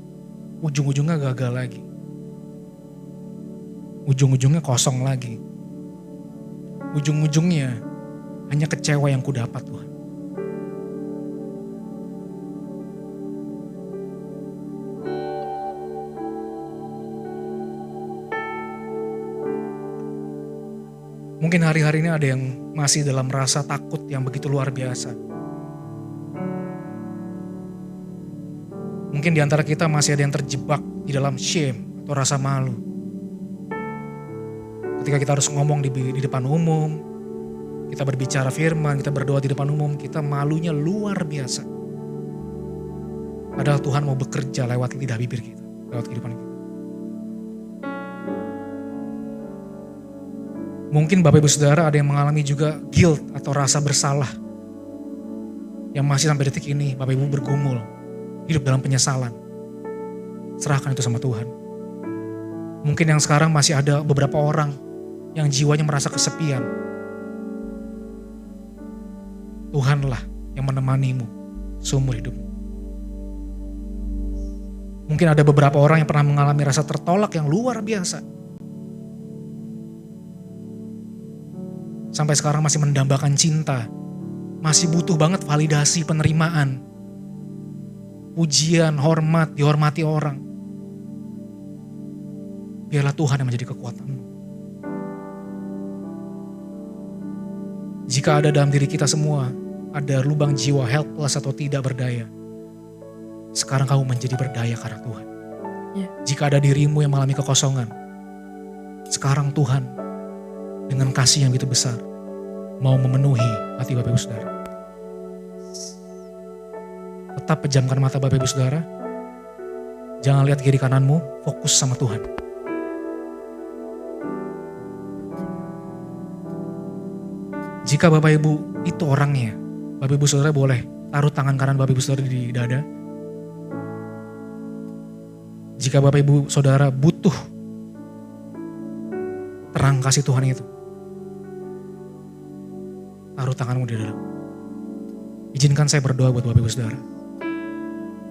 ujung-ujungnya gagal lagi. Ujung-ujungnya kosong lagi. Ujung-ujungnya hanya kecewa yang kudapat Tuhan. Mungkin hari-hari ini ada yang masih dalam rasa takut yang begitu luar biasa. Mungkin di antara kita masih ada yang terjebak di dalam shame atau rasa malu. Ketika kita harus ngomong di depan umum, kita berbicara firman, kita berdoa di depan umum, kita malunya luar biasa. Padahal Tuhan mau bekerja lewat lidah bibir kita, lewat kehidupan kita. Mungkin Bapak Ibu Saudara ada yang mengalami juga guilt atau rasa bersalah. Yang masih sampai detik ini Bapak Ibu bergumul, hidup dalam penyesalan. Serahkan itu sama Tuhan. Mungkin yang sekarang masih ada beberapa orang yang jiwanya merasa kesepian. Tuhanlah yang menemanimu seumur hidupmu. Mungkin ada beberapa orang yang pernah mengalami rasa tertolak yang luar biasa. Sampai sekarang masih mendambakan cinta. Masih butuh banget validasi, penerimaan. Pujian, hormat, dihormati orang. Biarlah Tuhan yang menjadi kekuatanmu. Jika ada dalam diri kita semua, ada lubang jiwa helpless atau tidak berdaya, sekarang kamu menjadi berdaya karena Tuhan. Ya. Jika ada dirimu yang mengalami kekosongan, sekarang Tuhan dengan kasih yang begitu besar mau memenuhi hati Bapak Ibu Saudara. Tetap pejamkan mata Bapak Ibu Saudara. Jangan lihat kiri kananmu, fokus sama Tuhan. Jika Bapak Ibu itu orangnya, Bapak Ibu Saudara boleh taruh tangan kanan Bapak Ibu Saudara di dada. Jika Bapak Ibu Saudara butuh terang kasih Tuhan itu, taruh tanganmu di dalam. Izinkan saya berdoa buat Bapak Ibu Saudara.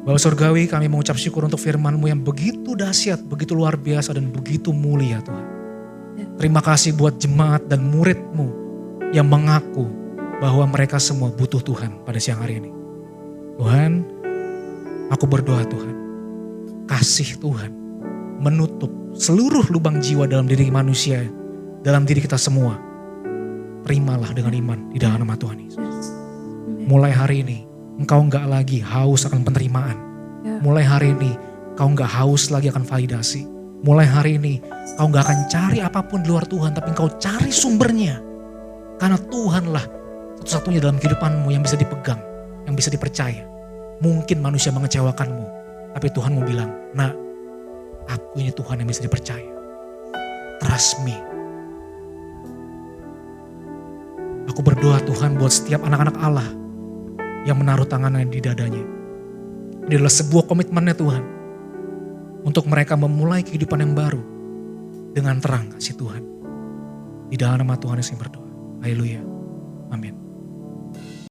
Bapa Surgawi, kami mengucap syukur untuk firman-Mu yang begitu dahsyat, begitu luar biasa dan begitu mulia Tuhan. Terima kasih buat jemaat dan murid-Mu yang mengaku bahwa mereka semua butuh Tuhan pada siang hari ini. Tuhan, aku berdoa Tuhan, kasih Tuhan menutup seluruh lubang jiwa dalam diri manusia, dalam diri kita semua. Terimalah dengan iman di dalam nama Tuhan Yesus. Mulai hari ini, engkau enggak lagi haus akan penerimaan. Mulai hari ini, kau enggak haus lagi akan validasi. Mulai hari ini, kau enggak akan cari apapun di luar Tuhan, tapi engkau cari sumbernya. Karena Tuhanlah satu-satunya dalam kehidupanmu yang bisa dipegang, yang bisa dipercaya. Mungkin manusia mengecewakanmu, tapi Tuhan mau bilang, nak, aku ini Tuhan yang bisa dipercaya. Trust me. Aku berdoa Tuhan buat setiap anak-anak Allah yang menaruh tangannya di dadanya. Ini adalah sebuah komitmennya Tuhan. Untuk mereka memulai kehidupan yang baru dengan terang kasih Tuhan. Di dalam nama Tuhan Yesus berdoa. Haleluya. Amin.